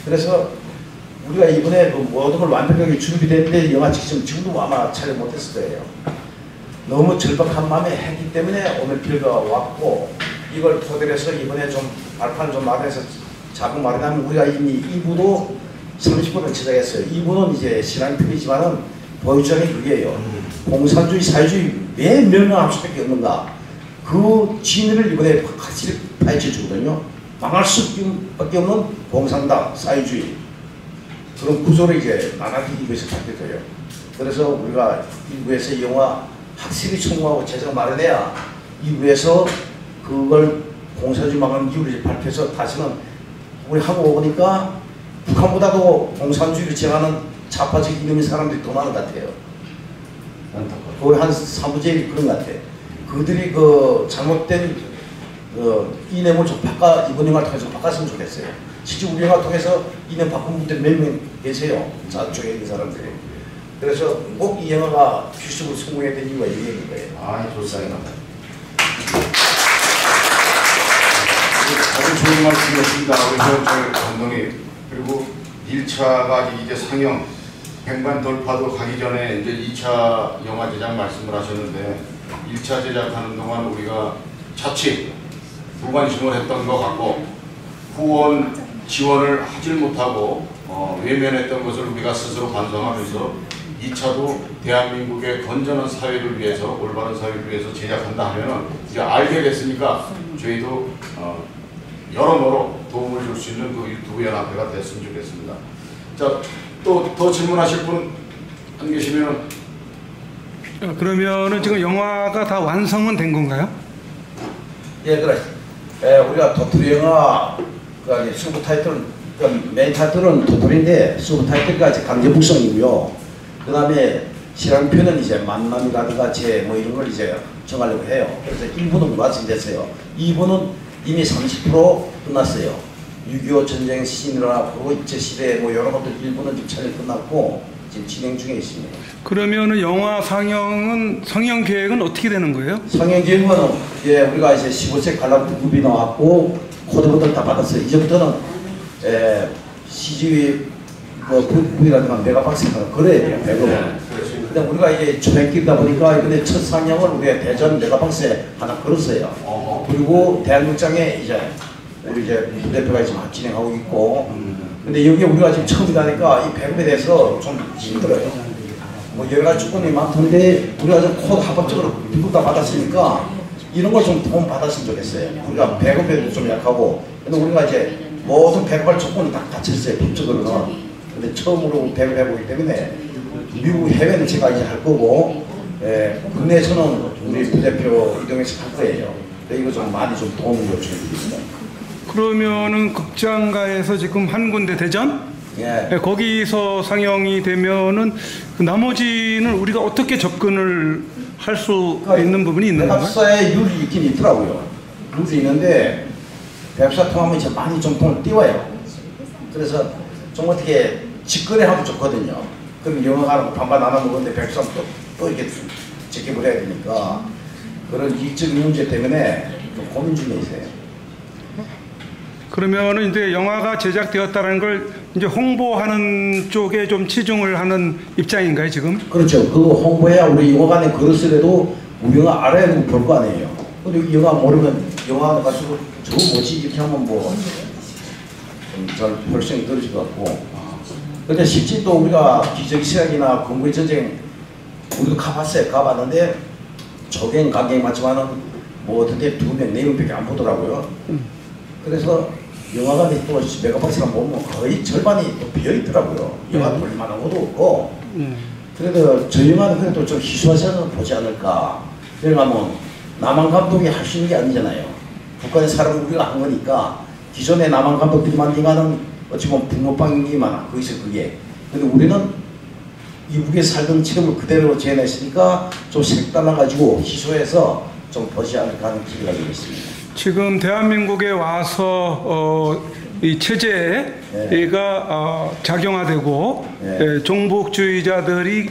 Speaker 3: 그래서 우리가 이번에 그 모든 걸 완벽하게 준비됐는데 영화 지금도 아마 촬영 못했을 거예요. 너무 절박한 마음에 했기 때문에 오늘 결과가 왔고 이걸 토대로 해서 이번에 좀 발판 좀 마련해서 자금 마련하면 우리가 이미 2부도 30분을 제작했어요. 2부는 이제 신앙편이지만은 보유점이 그게요. 공산주의, 사회주의 왜 멸망할 수밖에 없는가. 그 진리를 이번에 확실히 파헤쳐 주거든요. 망할 수밖에 없는 공산당, 사회주의 그런 구조를 이제 나가기 위해서 바뀌어요. 그래서 우리가 일부에서 영화 확실히 총무하고 재정 마련해야 이부에서 그걸 공산주의 망하는 이유를 발표해서 다시는 우리 한국 오니까 북한보다도 공산주의를 지향하는 좌파적 이념의 사람들이 더 많은 것 같아요. 거의 한 3분의 1 그런 것 같아. 그들이 그 잘못된 이념을 좀 이번 영화를 통해서 바꿨으면 좋겠어요. 실제 우리 영화 통해서 이념 바꾼 분들 몇 명 계세요. 좌쪽에 있는 사람들이. 그래서 꼭 이 영화가 필수적으로 성공해야 될 이유가 이게 거예요.
Speaker 1: 좋습니다. 아주 좋은 말씀이었습니다. 우리 현철 감독님. 그리고 1차가 이제 상영 100만 돌파도 가기 전에 이제 2차 영화 제작 말씀을 하셨는데 1차 제작하는 동안 우리가 자칫 무관심을 했던 것 같고 후원 지원을 하질 못하고 외면했던 것을 우리가 스스로 반성하면서 2차도 대한민국의 건전한 사회를 위해서 올바른 사회를 위해서 제작한다 하면은 이제 알게 됐으니까 저희도 여러모로 도움을 줄 수 있는 그 유튜브 연합회가 됐으면 좋겠습니다. 자, 또 더 질문하실 분 안 계시면은
Speaker 2: 그러면은 지금 영화가 다 완성은 된 건가요?
Speaker 3: 예, 그래. 우리가 도토리 영화 그 서브 타이틀은 메인 타이틀은 도토리인데 서브 타이틀까지 강제북성이고요. 그 다음에 실황표는 이제 만남이라든가 뭐 이런 걸 이제 정하려고 해요. 그래서 1부는 완성됐어요. 2부는 이미 30% 끝났어요. 6.25 전쟁 시즌이라 그리고 일제시대 뭐 여러 것들 1부는 지금 촬영 끝났고 지금 진행 중에 있습니다.
Speaker 8: 그러면은 영화 상영 계획은 어떻게 되는 거예요?
Speaker 3: 상영 계획은 우리가 이제 15세 관람 등급이 나왔고 코드부터 다 받았어요. 이제부터는 CGV 부이라든가 메가박스가 걸어야 돼요. 배급은. 근데 우리가 이제 초행길이다 보니까 근데 첫 상영을 우리가 대전 메가박스에 하나 걸었어요. 그리고 대한극장에 이제 우리 이제 부대표가 지금 진행하고 있고. 근데 여기 우리가 지금 처음이라니까 이 배급에 대해서 좀 힘들어요. 뭐 여러 가지 조건이 많던데 우리가 좀 코드 합법적으로 등급 다 받았으니까 이런 걸 좀 도움 받았으면 좋겠어요. 우리가 배급에도 좀 약하고. 근데 우리가 이제 모든 배급할 조건이 다 갖췄어요. 법적으로는. 근데 처음으로 배급해보기 때문에 미국 해외는 제가 이제 할 거고 국내에서는 우리 부대표 이동해서 할 거예요. 이거 좀 많이 좀 도움을 요청드립니다.
Speaker 8: 그러면은 극장가에서 지금 한 군데 대전? 거기서 상영이 되면은 그 나머지는 우리가 어떻게 접근을 할 수 있는 부분이 있는 건가요?
Speaker 3: 배합사에 룰이 있긴 있더라고요. 룰이 있는데 배합사 통하면 이제 많이 좀 돈을 띄워요. 그래서 좀 어떻게 직거래 하면 좋거든요. 그럼 영화관하고 반반 나눠 먹었는데 배합사 또 이렇게 지켜버려야 되니까 그런 이익적인 문제 때문에 좀 고민 중에 있어요.
Speaker 8: 그러면은 이제 영화가 제작되었다는 걸 이제 홍보하는 쪽에 좀 치중을 하는 입장인가요, 지금?
Speaker 3: 그렇죠. 그거 홍보해야 우리 영화관에 걸었으려도 우리 영화 알아야 볼 거 아니에요. 근데 영화 모르면 영화관 가지고 저거 뭐지 이렇게 하면 뭐 잘 혈성이 떨어질 것 같고. 근데 실제 또 우리가 기적시각이나 건국의 전쟁 우리도 가봤어요. 가봤는데 조경 가격 맞지만은 뭐 어떻게 2명, 4명밖에 안 보더라고요. 그래서 영화관에 또 메가박스랑 보면 거의 절반이 또 비어 있더라고요. 영화 볼 만한 것도 없고. 그래도 저 영화는 그래도 좀 희소하셔서 보지 않을까. 왜냐하면 남한 감독이 할 수 있는 게 아니잖아요. 북한의 사람을 우리가 한 거니까 기존의 남한 감독들이 만든 거는 어찌 보면 붕어빵이기만 거기서 그게. 근데 우리는 이북에 살던 체험을 그대로 재현했으니까 좀 색달라가지고 희소해서 좀 보지 않을까 하는 기대가 있습니다.
Speaker 8: 지금 대한민국에 와서 이 체제가 작용화되고 종북주의자들이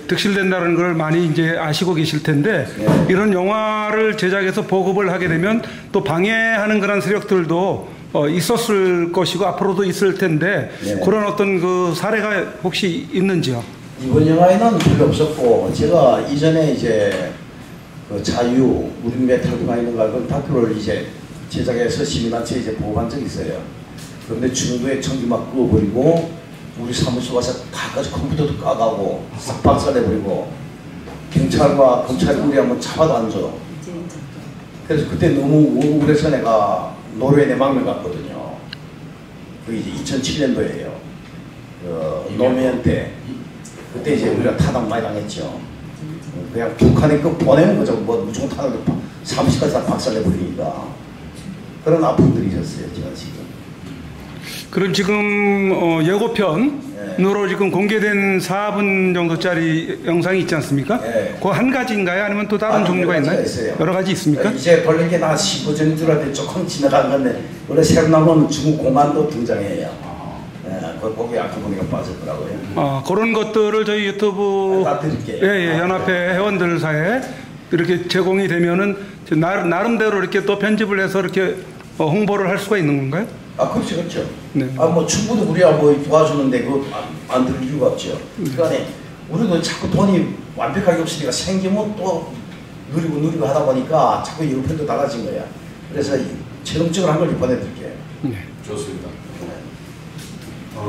Speaker 8: 득실된다는 걸 많이 이제 아시고 계실 텐데 이런 영화를 제작해서 보급을 하게 되면 또 방해하는 그런 세력들도 있었을 것이고 앞으로도 있을 텐데 그런 어떤 그 사례가 혹시 있는지요?
Speaker 3: 이번 영화에는 별로 없었고 제가 이전에 이제 그 자유, 우리 메탈부가 있는 걸 다큐를 이제 제작해서 시민단체 이제 보고한 적이 있어요. 그런데 중도에 전기 막 끄어버리고 우리 사무소 와서 다까지 컴퓨터도 까가고 싹 박살내버리고 경찰과 검찰이 우리 한번 잡아도 안 줘. 그래서 그때 너무 우울해서 내가 노르웨이 내막면 갔거든요. 그게 이제 2007년도예요. 노무현 때. 그때 이제 우리가 타당 많이 당했죠. 그냥 북한에 그 보내는 거죠. 뭐 무조건 타는 거 사무실까지 다 박살내버리니까 그런 아픔들이 있었어요. 제가 지금.
Speaker 8: 그럼 지금 예고편으로 지금 공개된 4분 정도짜리 영상이 있지 않습니까? 그 한 가지인가요? 아니면 또 다른 종류가 있나요?
Speaker 3: 있어요.
Speaker 8: 여러 가지 있습니까?
Speaker 3: 이제 벌린 게 나 15전 줄 알았는데 조금 지나간 건데 원래 새로 나온 중국 공안도 등장해요. 거기 아까 보니까 빠졌더라고요.
Speaker 8: 그런 것들을 저희 유튜브 연합회 회원들 사이에 이렇게 제공이 되면은 나름대로 이렇게 또 편집을 해서 이렇게 홍보를 할 수가 있는 건가요?
Speaker 3: 그렇죠, 그렇죠.
Speaker 8: 네.
Speaker 3: 뭐 충분히 우리가 뭐 도와주는데 그거 안 들을 이유가 없죠. 그러니까 우리도 자꾸 돈이 완벽하게 없으니까 생기면 또 누리고 하다 보니까 자꾸 유편도 달라진 거야. 그래서 최종적으로 한 걸 보내드릴게요.
Speaker 8: 네.
Speaker 1: 좋습니다.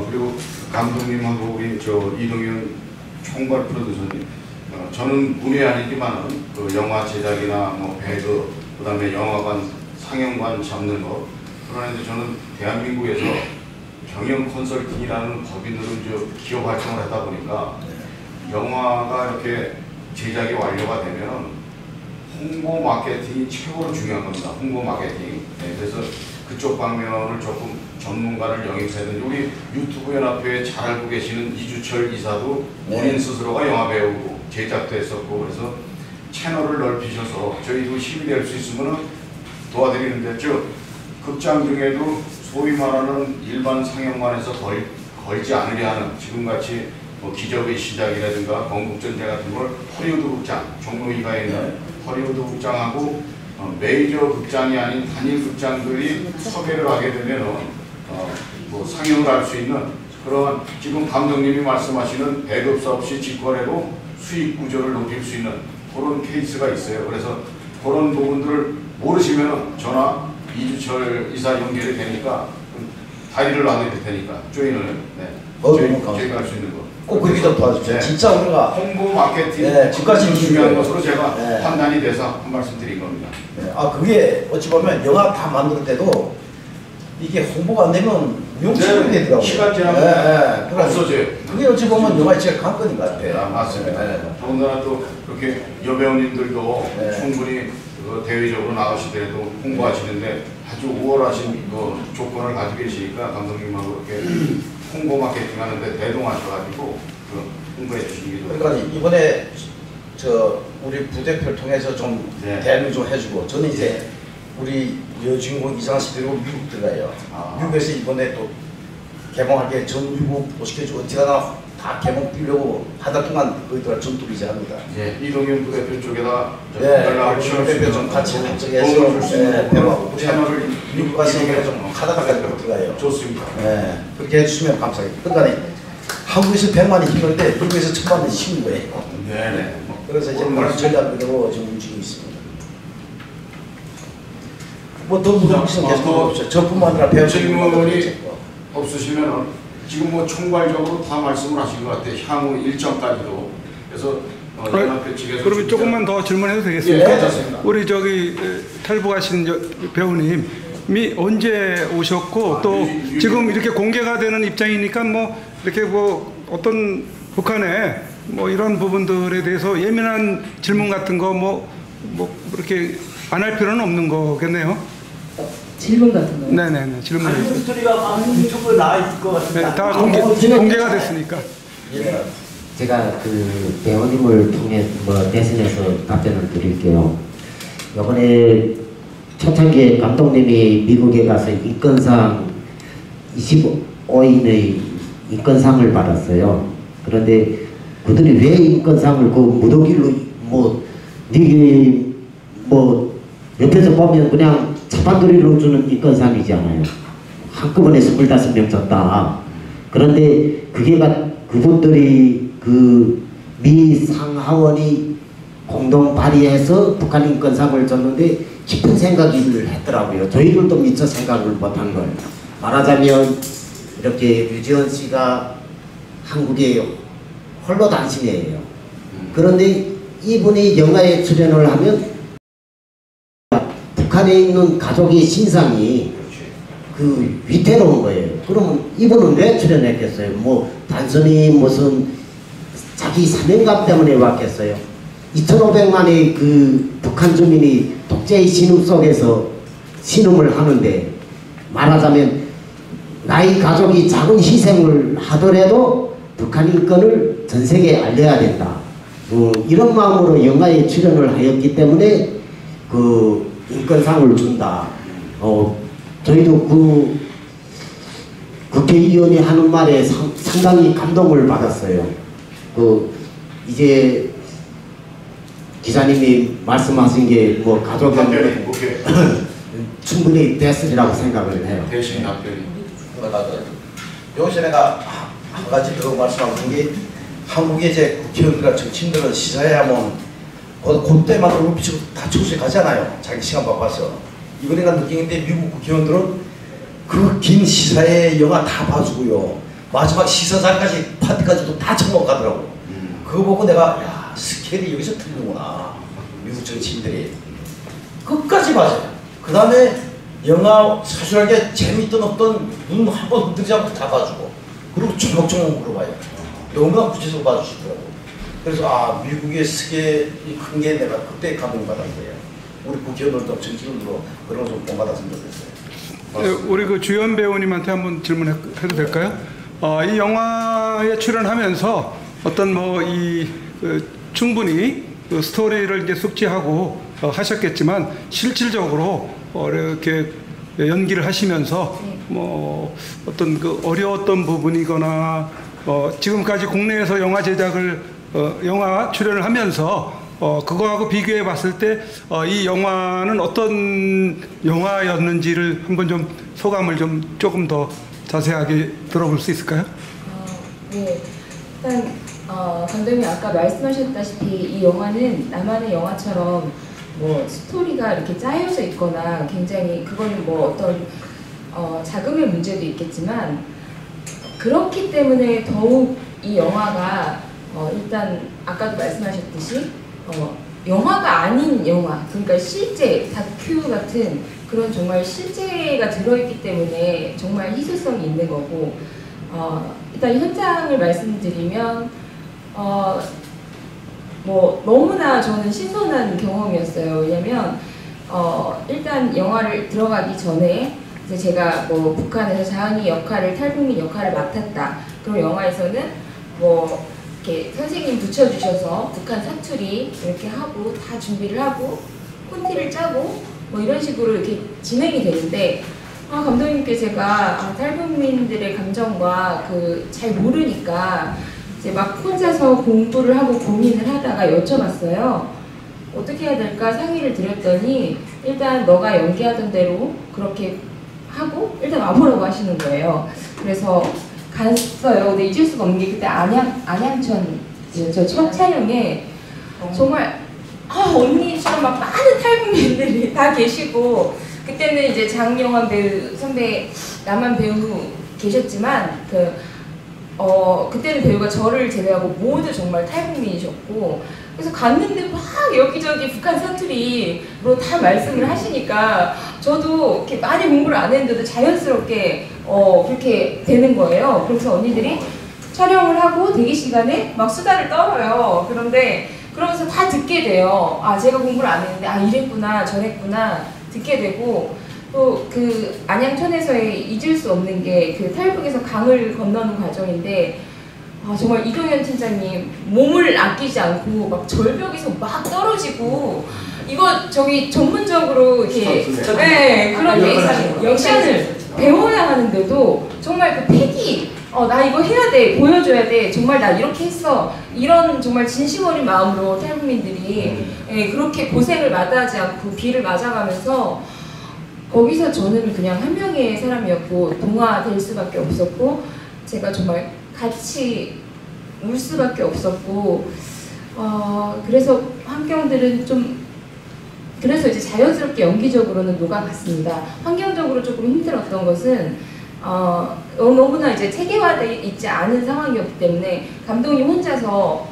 Speaker 1: 그리고 감독님하고 우리 이동현 총괄 프로듀서님, 저는 문외 아니지만은 그 영화 제작이나 뭐 배급, 그다음에 영화관 상영관 잡는 거, 그런데 저는 대한민국에서 경영 컨설팅이라는 법인으로 기업 활동을 하다 보니까 영화가 이렇게 제작이 완료가 되면 홍보 마케팅이 최고로 중요한 겁니다. 홍보 마케팅. 네, 그래서 그쪽 방면을 조금 전문가를 영입해야 되는데 우리 유튜브 연합회에 잘 알고 계시는 이주철 이사도 본인 스스로가 영화 배우고 제작도 했었고 그래서 채널을 넓히셔서 저희도 힘이 될 수 있으면 도와드리는데 극장 중에도 소위 말하는 일반 상영관에서 걸지 않으려 하는 지금같이 기적의 시작이라든가 건국전쟁 같은 걸 허리우드 극장, 종로 2가에 있는 허리우드 극장하고 메이저 극장이 아닌 단일 극장들이 섭외를 하게 되면 뭐 상영을 할 수 있는 그런 지금 감독님이 말씀하시는 배급사 없이 직거래로 수익 구조를 높일 수 있는 그런 케이스가 있어요. 그래서 그런 부분들을 모르시면 전화 이주철 이사 연결이 되니까 다리를 놔드릴 테니까 조인을 저희가 할 수 있는 거.
Speaker 3: 꼭 그렇게 좀 도와주세요. 진짜 우리가
Speaker 1: 홍보 마케팅
Speaker 3: 국가적인
Speaker 1: 중요한 것으로 제가 판단이 돼서 한 말씀 드린 겁니다.
Speaker 3: 그게 어찌 보면 영화 다 만들 때도 이게 홍보가 안 되면 용치가 되더라고요.
Speaker 1: 시간 지나면 없어져요.
Speaker 3: 그게 어찌 보면 영화의 제일 관건인 것 같아요.
Speaker 1: 맞습니다. 더군다나 또 이렇게 여배우님들도 충분히 대외적으로 나가시더라도 홍보하시는데 아주 우월하신 조건을 가지고 계시니까 감독님하고 이렇게 홍보 마케팅 하는데 대동하셔가지고 홍보해 주시는 게
Speaker 3: 그러니까 이번에 우리 부대표를 통해서 좀 대응을 좀 해주고 저는 이제 우리 여주인공 이상한 씨들이고 미국 들어가요. 미국에서 이번에 또 개봉할 게 전 미국 오시켜주고 어찌가나 다 개봉 뛰려고 한 달 동안 거기다가 전투기지 합니다.
Speaker 1: 이동현 부대표 쪽에다
Speaker 3: 연락을 부대표 좀 같이 합작해서 배우하고 채널을 미국 가서 좀 하다가 들어가요.
Speaker 1: 좋습니다.
Speaker 3: 그렇게 해주시면 감사하겠습니다. 그러니까 한국에서 100만이 힘들 때 미국에서 1000만이 쉬운 거예요.
Speaker 1: 네네.
Speaker 3: 그래서 이제 그런 전략으로 지금 움직이고 있습니다. 뭐 더 물어보시면 계속 저뿐만 아니라 배우
Speaker 1: 질문이 없으시면 지금 뭐 총괄적으로 다 말씀을 하신 것 같아요. 향후 일정까지도. 그래서 연합회 측에서
Speaker 8: 그러면 조금만 더 질문해도 되겠습니까?
Speaker 1: 괜찮습니다.
Speaker 8: 우리 탈북하신 배우님이 언제 오셨고 또 지금 이렇게 공개가 되는 입장이니까 뭐 이렇게 뭐 어떤 북한의 뭐 이런 부분들에 대해서 예민한 질문 같은 거 뭐 그렇게 안 할 필요는 없는 거겠네요.
Speaker 5: 질문 같은 거요?
Speaker 8: 네네네. 질문.
Speaker 2: 소리가 유튜브에 나와 있을 것 같습니다.
Speaker 8: 네, 다 공개가 됐으니까.
Speaker 6: 제가 그 배우님을 통해 대신해서 답변을 드릴게요. 이번에 초창기에 감독님이 미국에 가서 인권상 25인의 인권상을 받았어요. 그런데 그들이 왜 인권상을 그 무더기로 옆에서 보면 그냥 차판돌이로 주는 인권상이잖아요. 한꺼번에 25명 줬다. 그런데 그분들이 미 상하원이 공동 발의해서 북한 인권상을 줬는데 깊은 생각을 했더라고요. 저희들도 미처 생각을 못한 거예요. 말하자면 이렇게 류지원 씨가 한국에 홀로 단신이에요. 그런데 이분이 영화에 출연을 하면 북한에 있는 가족의 신상이 위태로운 거예요. 그러면 이분은 왜 출연했겠어요? 단순히 무슨 자기 사명감 때문에 왔겠어요? 2,500만의 북한 주민이 독재의 신음 속에서 신음을 하는데 말하자면 나의 가족이 작은 희생을 하더라도 북한 인권을 전 세계에 알려야 된다. 이런 마음으로 영화에 출연을 하였기 때문에 인권상을 준다. 저희도 국회의원이 하는 말에 상당히 감동을 받았어요. 이제 기자님이 말씀하신 게 가족은 충분히 됐으리라고 생각을 해요.
Speaker 1: 대신 답변이.
Speaker 3: 여기서 내가 한 가지 더 말씀하고 게 한국의 이제 국회의원들과 정치인들은 시사회하면 그때만 얼굴 비치고 다 청소에 가잖아요. 자기 시간 바빠서. 이번에 내가 느낀 게 미국 국회의원들은 그 긴 시사회 영화 다 봐주고요. 마지막 시사장까지 파티까지도 다 처먹어 가더라고. 그거 보고 내가 스케일이 여기서 틀리는구나. 미국 정치인들이. 끝까지 봐줘요. 그 다음에 영화 사실하게 재밌든 없든 눈 한 번 흔들지 않고 다 봐주고 그리고 조목조목 물어봐요. 너무나 구체적으로 봐주시더라고. 그래서 아 미국의 스케일이 큰 게 내가 그때 감동받았어요. 우리 국회의원들도 정치인들도 그런 걸 좀 본받았으면 좋겠어요.
Speaker 8: 우리 그 주연 배우님한테 한번 질문해도 될까요? 이 영화에 출연하면서 어떤 충분히 그 스토리를 이제 숙지하고 하셨겠지만 실질적으로 이렇게 연기를 하시면서 뭐 어떤 그 어려웠던 부분이거나 지금까지 국내에서 영화 제작을 영화 출연을 하면서 그거하고 비교해 봤을 때 이 영화는 어떤 영화였는지를 한번 좀 소감을 좀 조금 더 자세하게 들어볼 수 있을까요?
Speaker 4: 네, 일단 감독님 아까 말씀하셨다시피 이 영화는 나만의 영화처럼 뭐 스토리가 이렇게 짜여져 있거나 굉장히 그거는 뭐 어떤 자금의 문제도 있겠지만 그렇기 때문에 더욱 이 영화가 일단 아까도 말씀하셨듯이 영화가 아닌 영화, 그러니까 실제 다큐 같은 그런 정말 실제가 들어있기 때문에 정말 희소성이 있는 거고, 일단 현장을 말씀드리면 뭐 너무나 저는 신선한 경험이었어요. 왜냐면 일단 영화를 들어가기 전에 이제 제가 뭐 북한에서 자은이 역할을, 탈북민 역할을 맡았다. 그럼 영화에서는 뭐 이렇게 선생님 붙여주셔서 북한 사투리 이렇게 하고 다 준비를 하고 콘티를 짜고 뭐 이런 식으로 이렇게 진행이 되는데 감독님께 제가 탈북민들의 감정과 잘 모르니까 이제 막 혼자서 공부를 하고 고민을 하다가 여쭤봤어요. 어떻게 해야 될까 상의를 드렸더니 일단 너가 연기하던 대로 그렇게 하고 일단 와보라고 하시는 거예요. 그래서 갔어요. 근데 잊을 수가 없는 게 그때 안양천이었죠. 첫 촬영에 정말 언니처럼 막 많은 탈북민들이 다 계시고 그때는 이제 장영환 배우 선배 남한 배우 계셨지만 그때는 배우가 저를 제외하고 모두 정말 탈북민이셨고 그래서 갔는데 막 여기저기 북한 사투리로 다 말씀을 하시니까 저도 이렇게 많이 공부를 안 했는데도 자연스럽게 그렇게 되는 거예요. 그래서 언니들이 촬영을 하고 대기 시간에 막 수다를 떨어요. 그런데 그러면서 다 듣게 돼요. 제가 공부를 안 했는데 이랬구나 저랬구나 듣게 되고 또 그 안양천에서의 잊을 수 없는 게 그 탈북에서 강을 건너는 과정인데 정말 이동현 팀장님 몸을 아끼지 않고 막 절벽에서 막 떨어지고 이거 저기 전문적으로 이렇게 그런 액션을 배워야 하는데도 정말 그 패기 나 이거 해야 돼 보여줘야 돼 정말 나 이렇게 했어 이런 정말 진심 어린 마음으로 탈북민들이 그렇게 고생을 마다하지 않고 비를 맞아가면서 거기서 저는 그냥 한 명의 사람이었고 동화될 수밖에 없었고 제가 정말 같이 울 수밖에 없었고 그래서 환경들은 좀 그래서 이제 자연스럽게 연기적으로는 녹아갔습니다. 환경적으로 조금 힘들었던 것은 너무나 이제 체계화되어 있지 않은 상황이었기 때문에 감독님 혼자서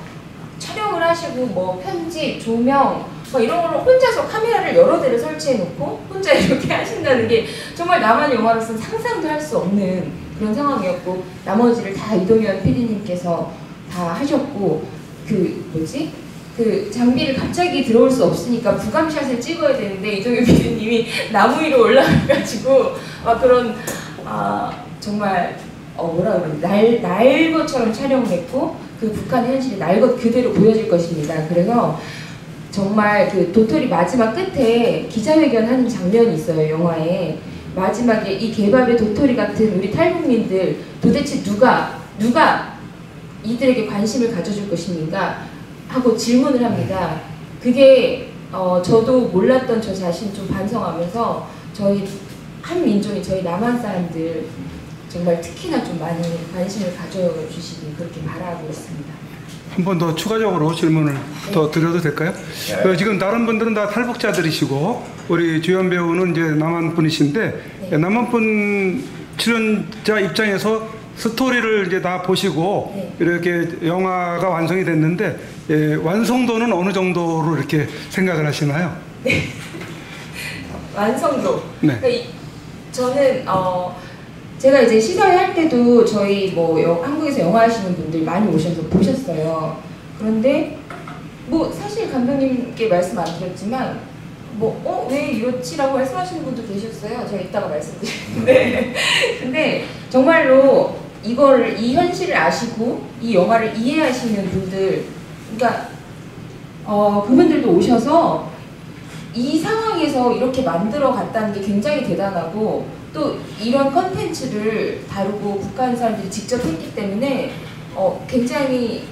Speaker 4: 촬영을 하시고 뭐 편집, 조명 이런 걸 혼자서 카메라를 여러 대를 설치해 놓고 혼자 이렇게 하신다는 게 정말 남한 영화로서는 상상도 할 수 없는 그런 상황이었고 나머지를 다 이동현 PD님께서 다 하셨고 그 장비를 갑자기 들어올 수 없으니까 부감샷을 찍어야 되는데 이동현 PD님이 나무 위로 올라가가지고 그런 정말 뭐라 그러지 날 것처럼 촬영을 했고 그 북한 현실이 날 것 그대로 보여질 것입니다. 그래서 정말 그 도토리 마지막 끝에 기자회견 하는 장면이 있어요. 영화에 마지막에 이 개밥의 도토리 같은 우리 탈북민들 도대체 누가 이들에게 관심을 가져줄 것입니까? 하고 질문을 합니다. 그게 저도 몰랐던 저 자신 좀 반성하면서 저희 한 민족이 저희 남한 사람들 정말 특히나 좀 많이 관심을 가져주시길 그렇게 바라고 있습니다.
Speaker 8: 한 번 더 추가적으로 질문을 더 드려도 될까요? 지금 다른 분들은 다 탈북자들이시고 우리 주연 배우는 이제 남한 분이신데 남한 분 출연자 입장에서 스토리를 이제 다 보시고 이렇게 영화가 완성이 됐는데 완성도는 어느 정도로 이렇게 생각을 하시나요?
Speaker 4: 네. 완성도.
Speaker 8: 네.
Speaker 4: 그러니까 저는 제가 이제 시사회 할 때도 저희 뭐 한국에서 영화 하시는 분들 많이 오셔서 보셨어요. 그런데 뭐 사실 감독님께 말씀 안 드렸지만 왜 이렇지라고 말씀하시는 분도 계셨어요. 제가 이따가 말씀드리는데 근데 정말로 이 현실을 아시고 이 영화를 이해하시는 분들, 그러니까 그분들도 오셔서 이 상황에서 이렇게 만들어 갔다는 게 굉장히 대단하고, 또 이런 컨텐츠를 다루고 북한 사람들이 직접 했기 때문에 굉장히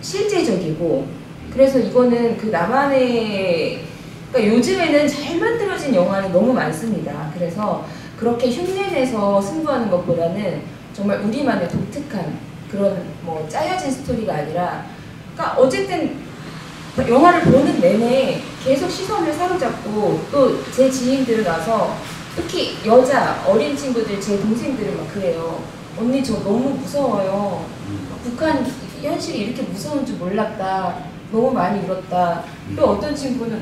Speaker 4: 실제적이고, 그래서 이거는 그 남한의, 그러니까 요즘에는 잘 만들어진 영화는 너무 많습니다. 그래서 그렇게 흉내내서 승부하는 것보다는 정말 우리만의 독특한 그런 뭐 짜여진 스토리가 아니라, 그러니까 어쨌든 영화를 보는 내내 계속 시선을 사로잡고, 또 제 지인들은 와서 특히 여자 어린 친구들, 제 동생들은 막 그래요. 언니 저 너무 무서워요. 북한 현실이 이렇게 무서운 줄 몰랐다. 너무 많이 울었다. 또 어떤 친구는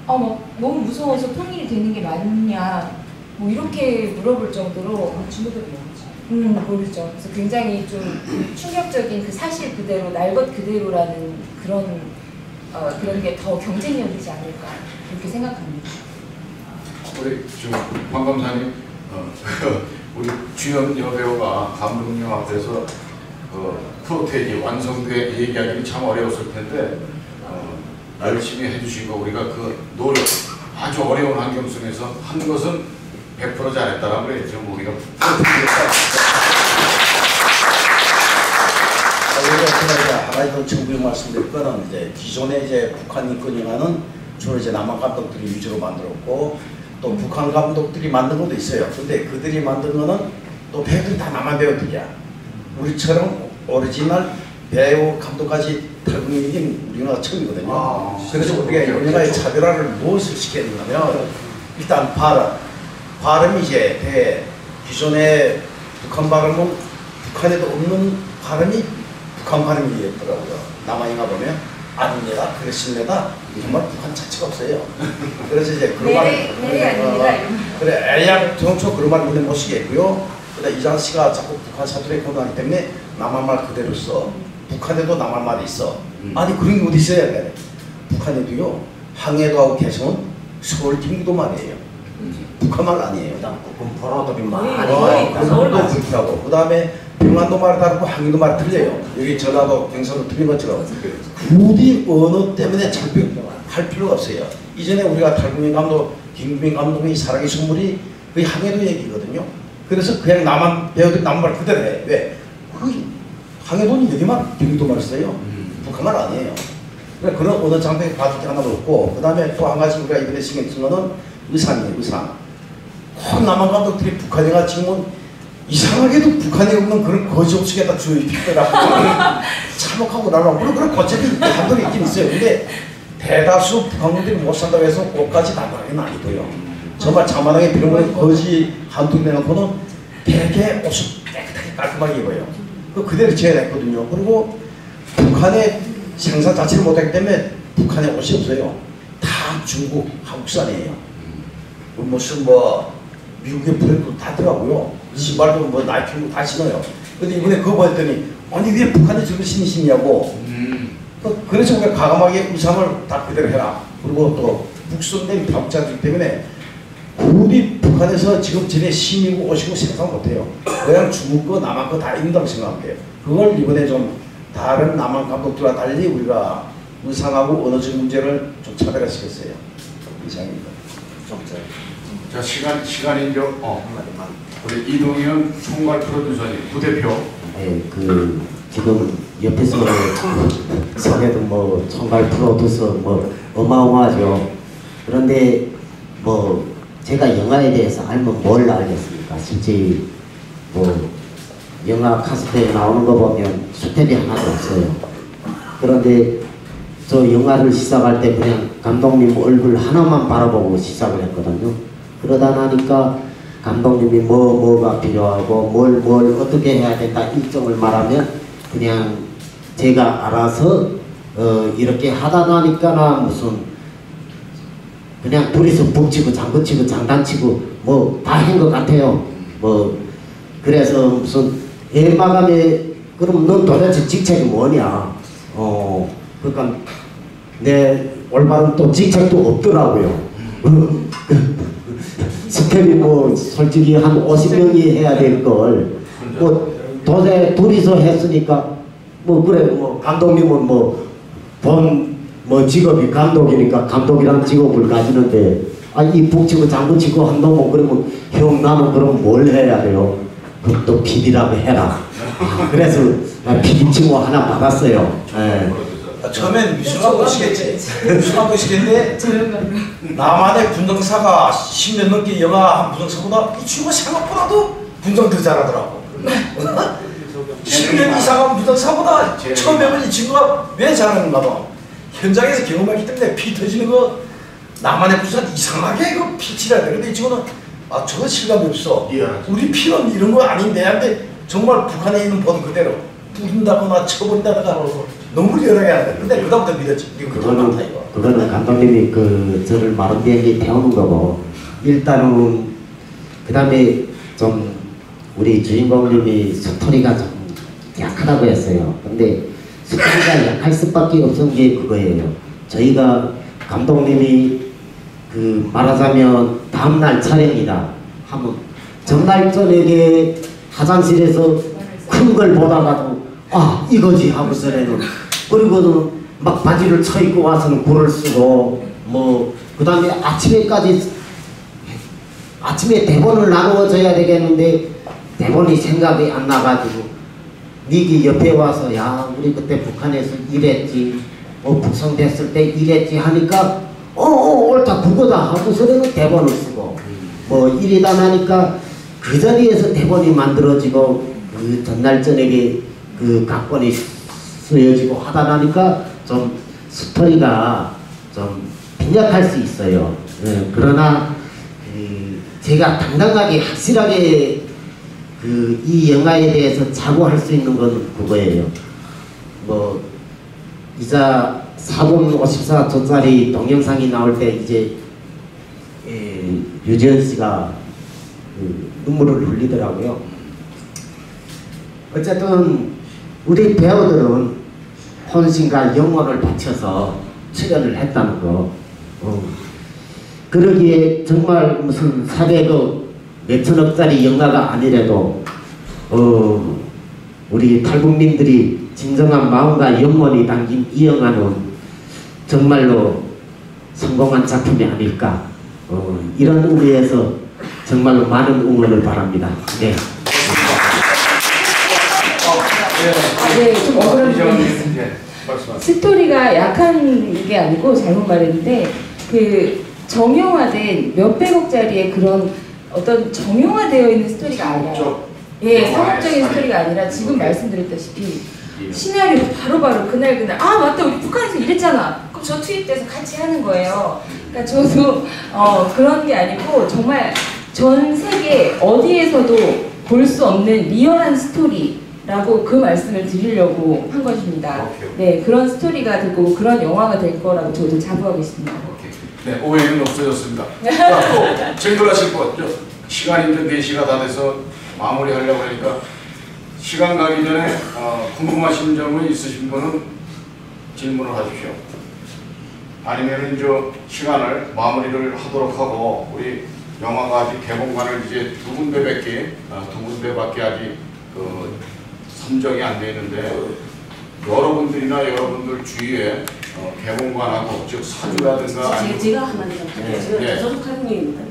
Speaker 4: 막 너무 무서워서 통일이 되는 게 맞냐, 뭐 이렇게 물어볼 정도로
Speaker 5: 중국어도 모르죠.
Speaker 4: 모르죠. 그래서 굉장히 좀 충격적인 그 사실 그대로, 날 것 그대로라는 그런 게 더 경쟁력이지 않을까 그렇게 생각합니다.
Speaker 1: 우리 지금 황 감사님, 우리 주연 여배우가 감독님 앞에서 프로테이지 완성돼 얘기하기는 참 어려웠을 텐데 열심히 해주신 거, 우리가 그 노력, 아주 어려운 환경 속에서 한 것은 100% 잘했다라고 그래. 지금 우리가
Speaker 3: 하나 더 정부 말씀드릴 거는, 이제 기존에 이제 북한 인권 영화는 주로 이제 남한 감독들이 위주로 만들었고, 또 북한 감독들이 만든 것도 있어요. 근데 그들이 만든 거는 또 배우들이 다 남한 배우들이야. 우리처럼 오리지널 배우 감독까지 탈북민이 우리나라 처음이거든요. 그래서 우리가 우리나라의 차별화를 무엇을 시켰냐면, 일단 발음이 이제 기존의 북한 발음은 북한에도 없는 발음이 북한 발음이더라고요. 남한에 가보면 아닙니다, 그렇습니다, 정말 북한 자체가 없어요. 그래서 이제 그런 말, 그래 애양 정초 그런 말 있는 모습이겠고요. 근데 이장 씨가 자꾸 북한 사투리에 권하기 때문에 남한 말 그대로 써. 북한에도 남한 말이 있어. 아니 그런 게 어디 있어야 돼? 북한에도요, 항해도하고 개성은 서울 경기도 말이에요. 북한 말 아니에요.
Speaker 6: 포로들이 많이
Speaker 3: 서울도 그렇게 하고, 그 다음에 평안도 말이 다르고 항해도 말이 틀려요. 여기 전라도 경상도 틀린 것처럼 굳이 언어 때문에 장벽할 필요가 없어요. 이전에 우리가 탈북민 감독, 김국민 감독의 사랑의 선물이 거의 항해도 얘기거든요. 그래서 그냥 남한 배우들이 남한 말 그대로 해. 왜? 그 항해도는 여기만 경기도 말 써요. 북한 말 아니에요. 그러니까 그런 언어 장벽이 받을 게 하나도 없고, 그 다음에 또 한 가지 우리가 이번에 신경 쓴 거는 의상이에요. 의상. 꼭 남한 감독들이 북한 영화 지금은 이상하게도 북한에 없는 그런 거지 없이겠다 주요 픽더라고 참혹하고 나라고 물론 그런 거칠이 감독이 있긴 있어요. 근데 대다수 북한분들이 못 산다고 해서 옷까지 남하게는 아니고요. 정말 자만하게 빌어보는 거지 한두 개 내놓고는 되게 옷을 깨끗하게 깔끔하게 입어요. 그대로 재현했거든요. 그리고 북한의 생산 자체를 못하기 때문에 북한에 옷이 없어요. 다 중국, 한국산이에요. 무슨 미국의 브랜드 다 들어가고요. 신발도 나이키 다 신어요. 근데 이번에 그거 보였더니 아니 왜 북한에 저걸 신으시냐고. 그래서 우리가 과감하게 의상을 다 그대로 해라. 그리고 또 북선된 박자들 때문에 굳이 북한에서 지금 전에 신이고 옷이고 생산 못해요. 그냥 중국 거 남한 거 다 입는다고 생각해요. 그걸 이번에 좀 다른 남한 감독들과 달리 우리가 의상하고 언어적 문제를 좀 차별화시켰어요. 이상입니다.
Speaker 1: 자, 시간이 이제 우리 이동현 총괄 프로듀서님, 부대표.
Speaker 6: 네, 지금 옆에서 서게도 총괄 프로듀서 어마어마하죠. 그런데 제가 영화에 대해서 알면 뭘 알겠습니까? 실제 영화 카스트에 나오는 거 보면 스텝이 하나도 없어요. 그런데 저 영화를 시작할 때 그냥 감독님 얼굴 하나만 바라보고 시작을 했거든요. 그러다 나니까 감독님이 뭐가 필요하고 뭘 어떻게 해야 된다 일정을 말하면 그냥 제가 알아서 이렇게 하다 나니까 무슨 그냥 둘이서 북치고 장구치고 장단치고 다 한 것 같아요. 그래서 무슨 마감에 그럼 넌 도대체 직책이 뭐냐? 그러니까 내 올바른 또 직책도 없더라고요. 스텝이 뭐 솔직히 한 50명이 해야 될 걸 뭐 도저히 둘이서 했으니까 뭐 그래 뭐 감독님은 뭐 본 뭐 직업이 감독이니까 감독이란 직업을 가지는데 이 북치고 장구치고 한 놈은 그러면 형 나는 그럼 뭘 해야 돼요? 그럼 또 PD라고 해라. 그래서 PD 칭호 하나 받았어요. 예.
Speaker 3: 처음엔 미술관 보시겠지. 미술관 보시겠는데 나만의 분정사가 10년 넘게 영화 한 분정사보다 이 친구가 생각보다도 분정 더 잘하더라고. 10년 이상 한 분정사보다 처음 해본 이 친구가 왜 잘하는가 봐. 현장에서 경험했기 때문에 피 터지는 거 나만의 분정 이상하게 그 피치라 그런데 이 친구는 저거 실감이 없어. 우리 피는 이런 거 아닌데 한데 정말 북한에 있는 본 그대로 뿌린다거나 쳐본다거나 너무 리얼하게 한다. 근데 그다음부터 믿었지.
Speaker 6: 그거는 감독님이 저를 마른 비행기 태우는 거고 일단은 그 다음에 좀 우리 주인공님이 스토리가 좀 약하다고 했어요. 근데 스토리가 약할 수밖에 없은 게 그거예요. 저희가 감독님이 말하자면 다음날 촬영이다 하면 전날 저녁에 화장실에서 큰 걸 보다가도 이거지 하고서는 그리고는 막 바지를 쳐입고 와서는 굴을 쓰고 뭐 그 다음에 아침에 대본을 나누어줘야 되겠는데 대본이 생각이 안 나가지고 니기 옆에 와서 야 우리 그때 북한에서 이랬지 북송됐을 때 이랬지 하니까 옳다 그거다 하고서는 대본을 쓰고 뭐 이리다 나니까 그 자리에서 대본이 만들어지고 그 전날 저녁에 그 각본이 쓰여지고 하다 나니까 좀 스토리가 좀 빈약할 수 있어요. 그러나 제가 당당하게 확실하게 이 영화에 대해서 자부할 수 있는 건 그거예요. 뭐 이자 4분 54초짜리 동영상이 나올 때 이제 유재현 씨가 눈물을 흘리더라고요. 어쨌든 우리 배우들은 혼신과 영혼을 바쳐서 출연을 했다는 거. 그러기에 정말 무슨 400억 몇천억짜리 영화가 아니라도 우리 탈북민들이 진정한 마음과 영혼이 담긴 이 영화는 정말로 성공한 작품이 아닐까 이런 의미에서 정말로 많은 응원을 바랍니다. 네.
Speaker 4: 좀 억울한 부분이 있습니다. 스토리가 약한 게 아니고 잘못 말했는데 정형화된 몇백억짜리의 그런 어떤 정형화되어 있는 스토리가 아니라 상업적인 스토리가 아니라 지금 말씀드렸다시피 시나리오 바로바로 그날 맞다 우리 북한에서 이랬잖아 그럼 저 투입돼서 같이 하는 거예요. 그러니까 저도 그런 게 아니고 정말 전 세계 어디에서도 볼 수 없는 리얼한 스토리라고 그 말씀을 드리려고 한 것입니다. 네, 그런 스토리가 되고 그런 영화가 될 거라고 저도 자부하고 있습니다.
Speaker 1: 네, 오해는 없어졌습니다. 자, 또 질문하실 것 같죠? 시간이 이제 4시가 다 돼서 마무리하려고 하니까 시간 가기 전에 궁금하신 점이 있으신 분은 질문을 하십시오. 아니면 이제 시간을 마무리를 하도록 하고 우리 영화가 아직 개봉관을 이제 두 군데밖에 아직 선정이 안 돼 있는데 여러분들이나 여러분들 주위에 개봉관하고 즉 사주라든가
Speaker 5: 제가 한마디 좀 할게요. 제가 저도 탈북민입니다.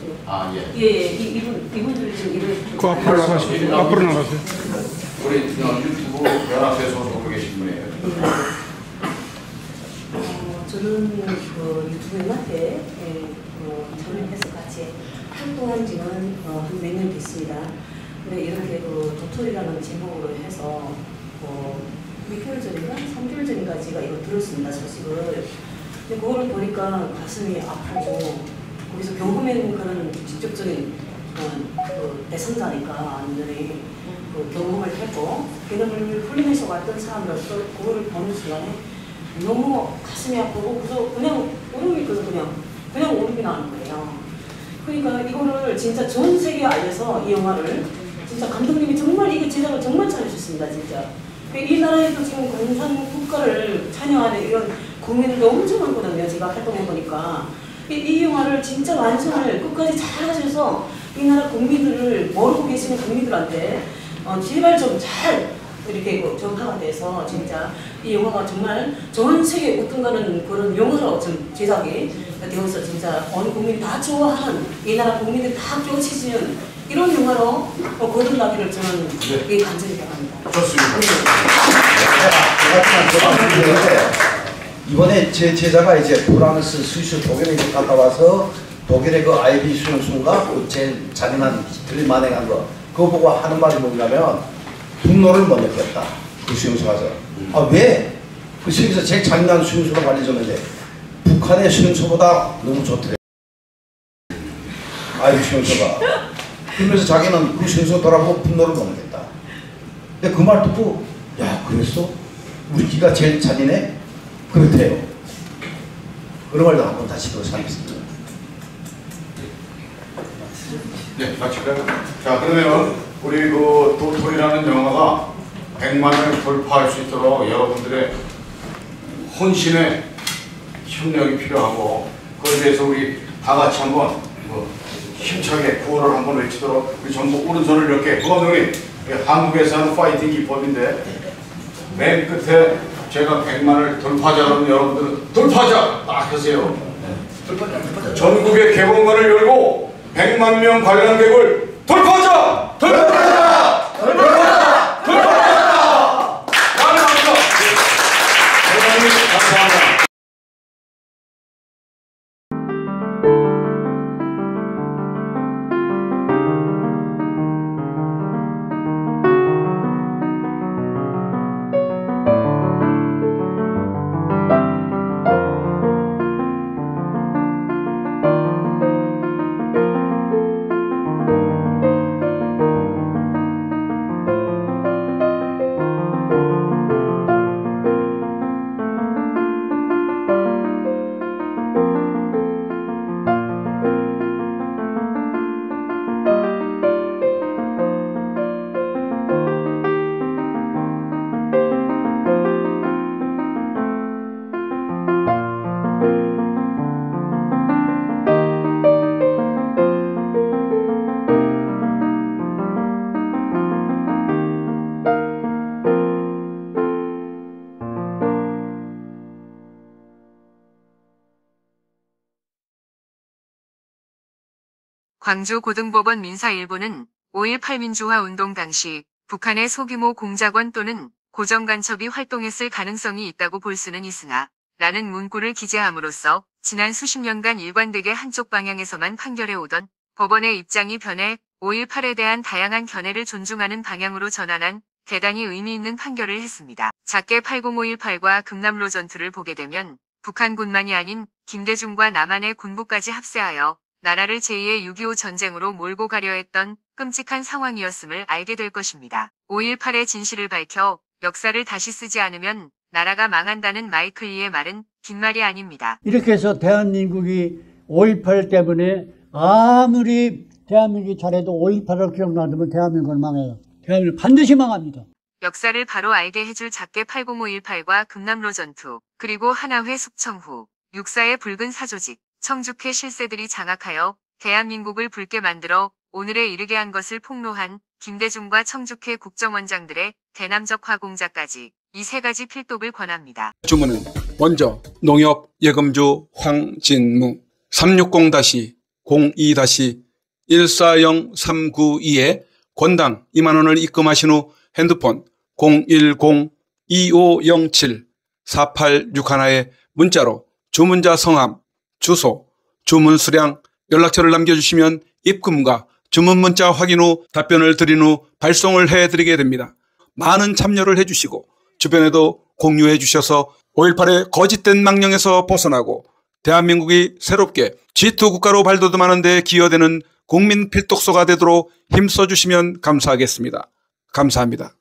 Speaker 5: 이분들이 지금 이를
Speaker 8: 그 앞으로 나가세요. 앞으로 나가세요.
Speaker 1: 우리 유튜브 연합회 소속으로 계신 분이에요.
Speaker 5: 저는 유튜브 연합회 참여해서 같이 활동한 지는 한 몇 년 됐습니다. 근데 이렇게 도토리라는 제목으로 해서 몇 개월 전인가? 3개월 전인가 제가 이거 들었습니다, 소식을. 근데 그거를 보니까 가슴이 아프고 거기서 경험한 그런 직접적인 대상자니까 완전히 경험을 했고 경험을 훈련해서 왔던 사람으로서 그거를 보는 순간에 너무 가슴이 아프고 그냥 울음이 그냥 울음이 나는 거예요. 그러니까 이거를 진짜 전 세계에 알려서 이 영화를 진짜 감독님이 정말 이거 제작을 정말 잘해주셨습니다, 진짜.
Speaker 9: 이 나라에도 지금 공산 국가를 찬양하는 이런 국민들도 엄청 많거든요. 제가 활동해보니까. 이 영화를 진짜 완성을 끝까지 잘 하셔서 이 나라 국민들을 모르고 계시는 국민들한테 제발 좀 잘 이렇게 정파가 돼서 진짜 이 영화가 정말 전 세계 어떤가는 그런 영화로 좀 제작이 되어서 진짜 온 국민이 다 좋아하는 이 나라 국민들이 다 쫓으시는 이런 영화로 거듭나기를 저는 간절히 바랍니다.
Speaker 1: 좋습니다.
Speaker 3: 이번에 제 제자가 이제 프랑스, 스위스, 독일에 갔다 와서 독일의 그 아이비 수용소인가 그 제일 잔인한 들이 만행한 거 그거 보고 하는 말이 뭐냐면 분노를 못 느꼈다. 그 수용소 가서. 아 왜? 그 세계에서 제일 잔인한 수용소로 알려졌는데 북한의 수용소보다 너무 좋더래. 아이비 수용소가. 그러면서 자기는 그 수용소 돌아보고 분노를 못 느꼈다. 근데 그 말 듣고 야 그랬어? 우리 기가 제일 잔인해? 그렇대요. 그런 말도 한번 다시 더 사겠습니다.
Speaker 1: 네, 마칠까요? 자, 그러면 우리 그 도토리라는 영화가 100만을 돌파할 수 있도록 여러분들의 혼신의 협력이 필요하고 그에 대해서 우리 다 같이 한번 힘차게 구호를 한번 외치도록 우리 전부 오른손을 이렇게 그건 우리 한국에서 하는 파이팅 기법인데 맨 끝에 제가 100만을 돌파자라는 여러분들은 돌파자 딱 하세요. 전국의 개봉관을 열고 100만 명 관람객을 돌파하자! 돌파하자! 돌파하자! 돌파하자! 가능합니다. 대단히 감사합니다.
Speaker 10: 광주고등법원 민사1부는 5.18 민주화 운동 당시 북한의 소규모 공작원 또는 고정간첩이 활동했을 가능성이 있다고 볼 수는 있으나 라는 문구를 기재함으로써 지난 수십 년간 일관되게 한쪽 방향에서만 판결해오던 법원의 입장이 변해 5.18에 대한 다양한 견해를 존중하는 방향으로 전환한 대단히 의미 있는 판결을 했습니다. 작게 80518과 금남로 전투를 보게 되면 북한군만이 아닌 김대중과 남한의 군부까지 합세하여 나라를 제2의 6.25 전쟁으로 몰고 가려 했던 끔찍한 상황이었음을 알게 될 것입니다. 5.18의 진실을 밝혀 역사를 다시 쓰지 않으면 나라가 망한다는 마이클 리의 말은 빈말이 아닙니다.
Speaker 2: 이렇게 해서 대한민국이 5.18 때문에 아무리 대한민국이 잘해도 5.18을 기억나두면 대한민국은 망해요. 대한민국은 반드시 망합니다.
Speaker 10: 역사를 바로 알게 해줄 작게 80518과 금남로 전투, 그리고 하나회 숙청후, 육사의 붉은 사조직, 청주회 실세들이 장악하여 대한민국을 붉게 만들어 오늘에 이르게 한 것을 폭로한 김대중과 청주회 국정원장들의 대남적 화공자까지 이 세 가지 필독을 권합니다.
Speaker 11: 주문은 먼저 농협 예금주 황진무 360-02-140-392에 권당 2만 원을 입금하신 후 핸드폰 010-2507-4861에 문자로 주문자 성함, 주소, 주문 수량, 연락처를 남겨주시면 입금과 주문 문자 확인 후 답변을 드린 후 발송을 해드리게 됩니다. 많은 참여를 해주시고 주변에도 공유해 주셔서 5.18의 거짓된 망령에서 벗어나고 대한민국이 새롭게 G2 국가로 발돋움하는 데 기여되는 국민 필독소가 되도록 힘써주시면 감사하겠습니다. 감사합니다.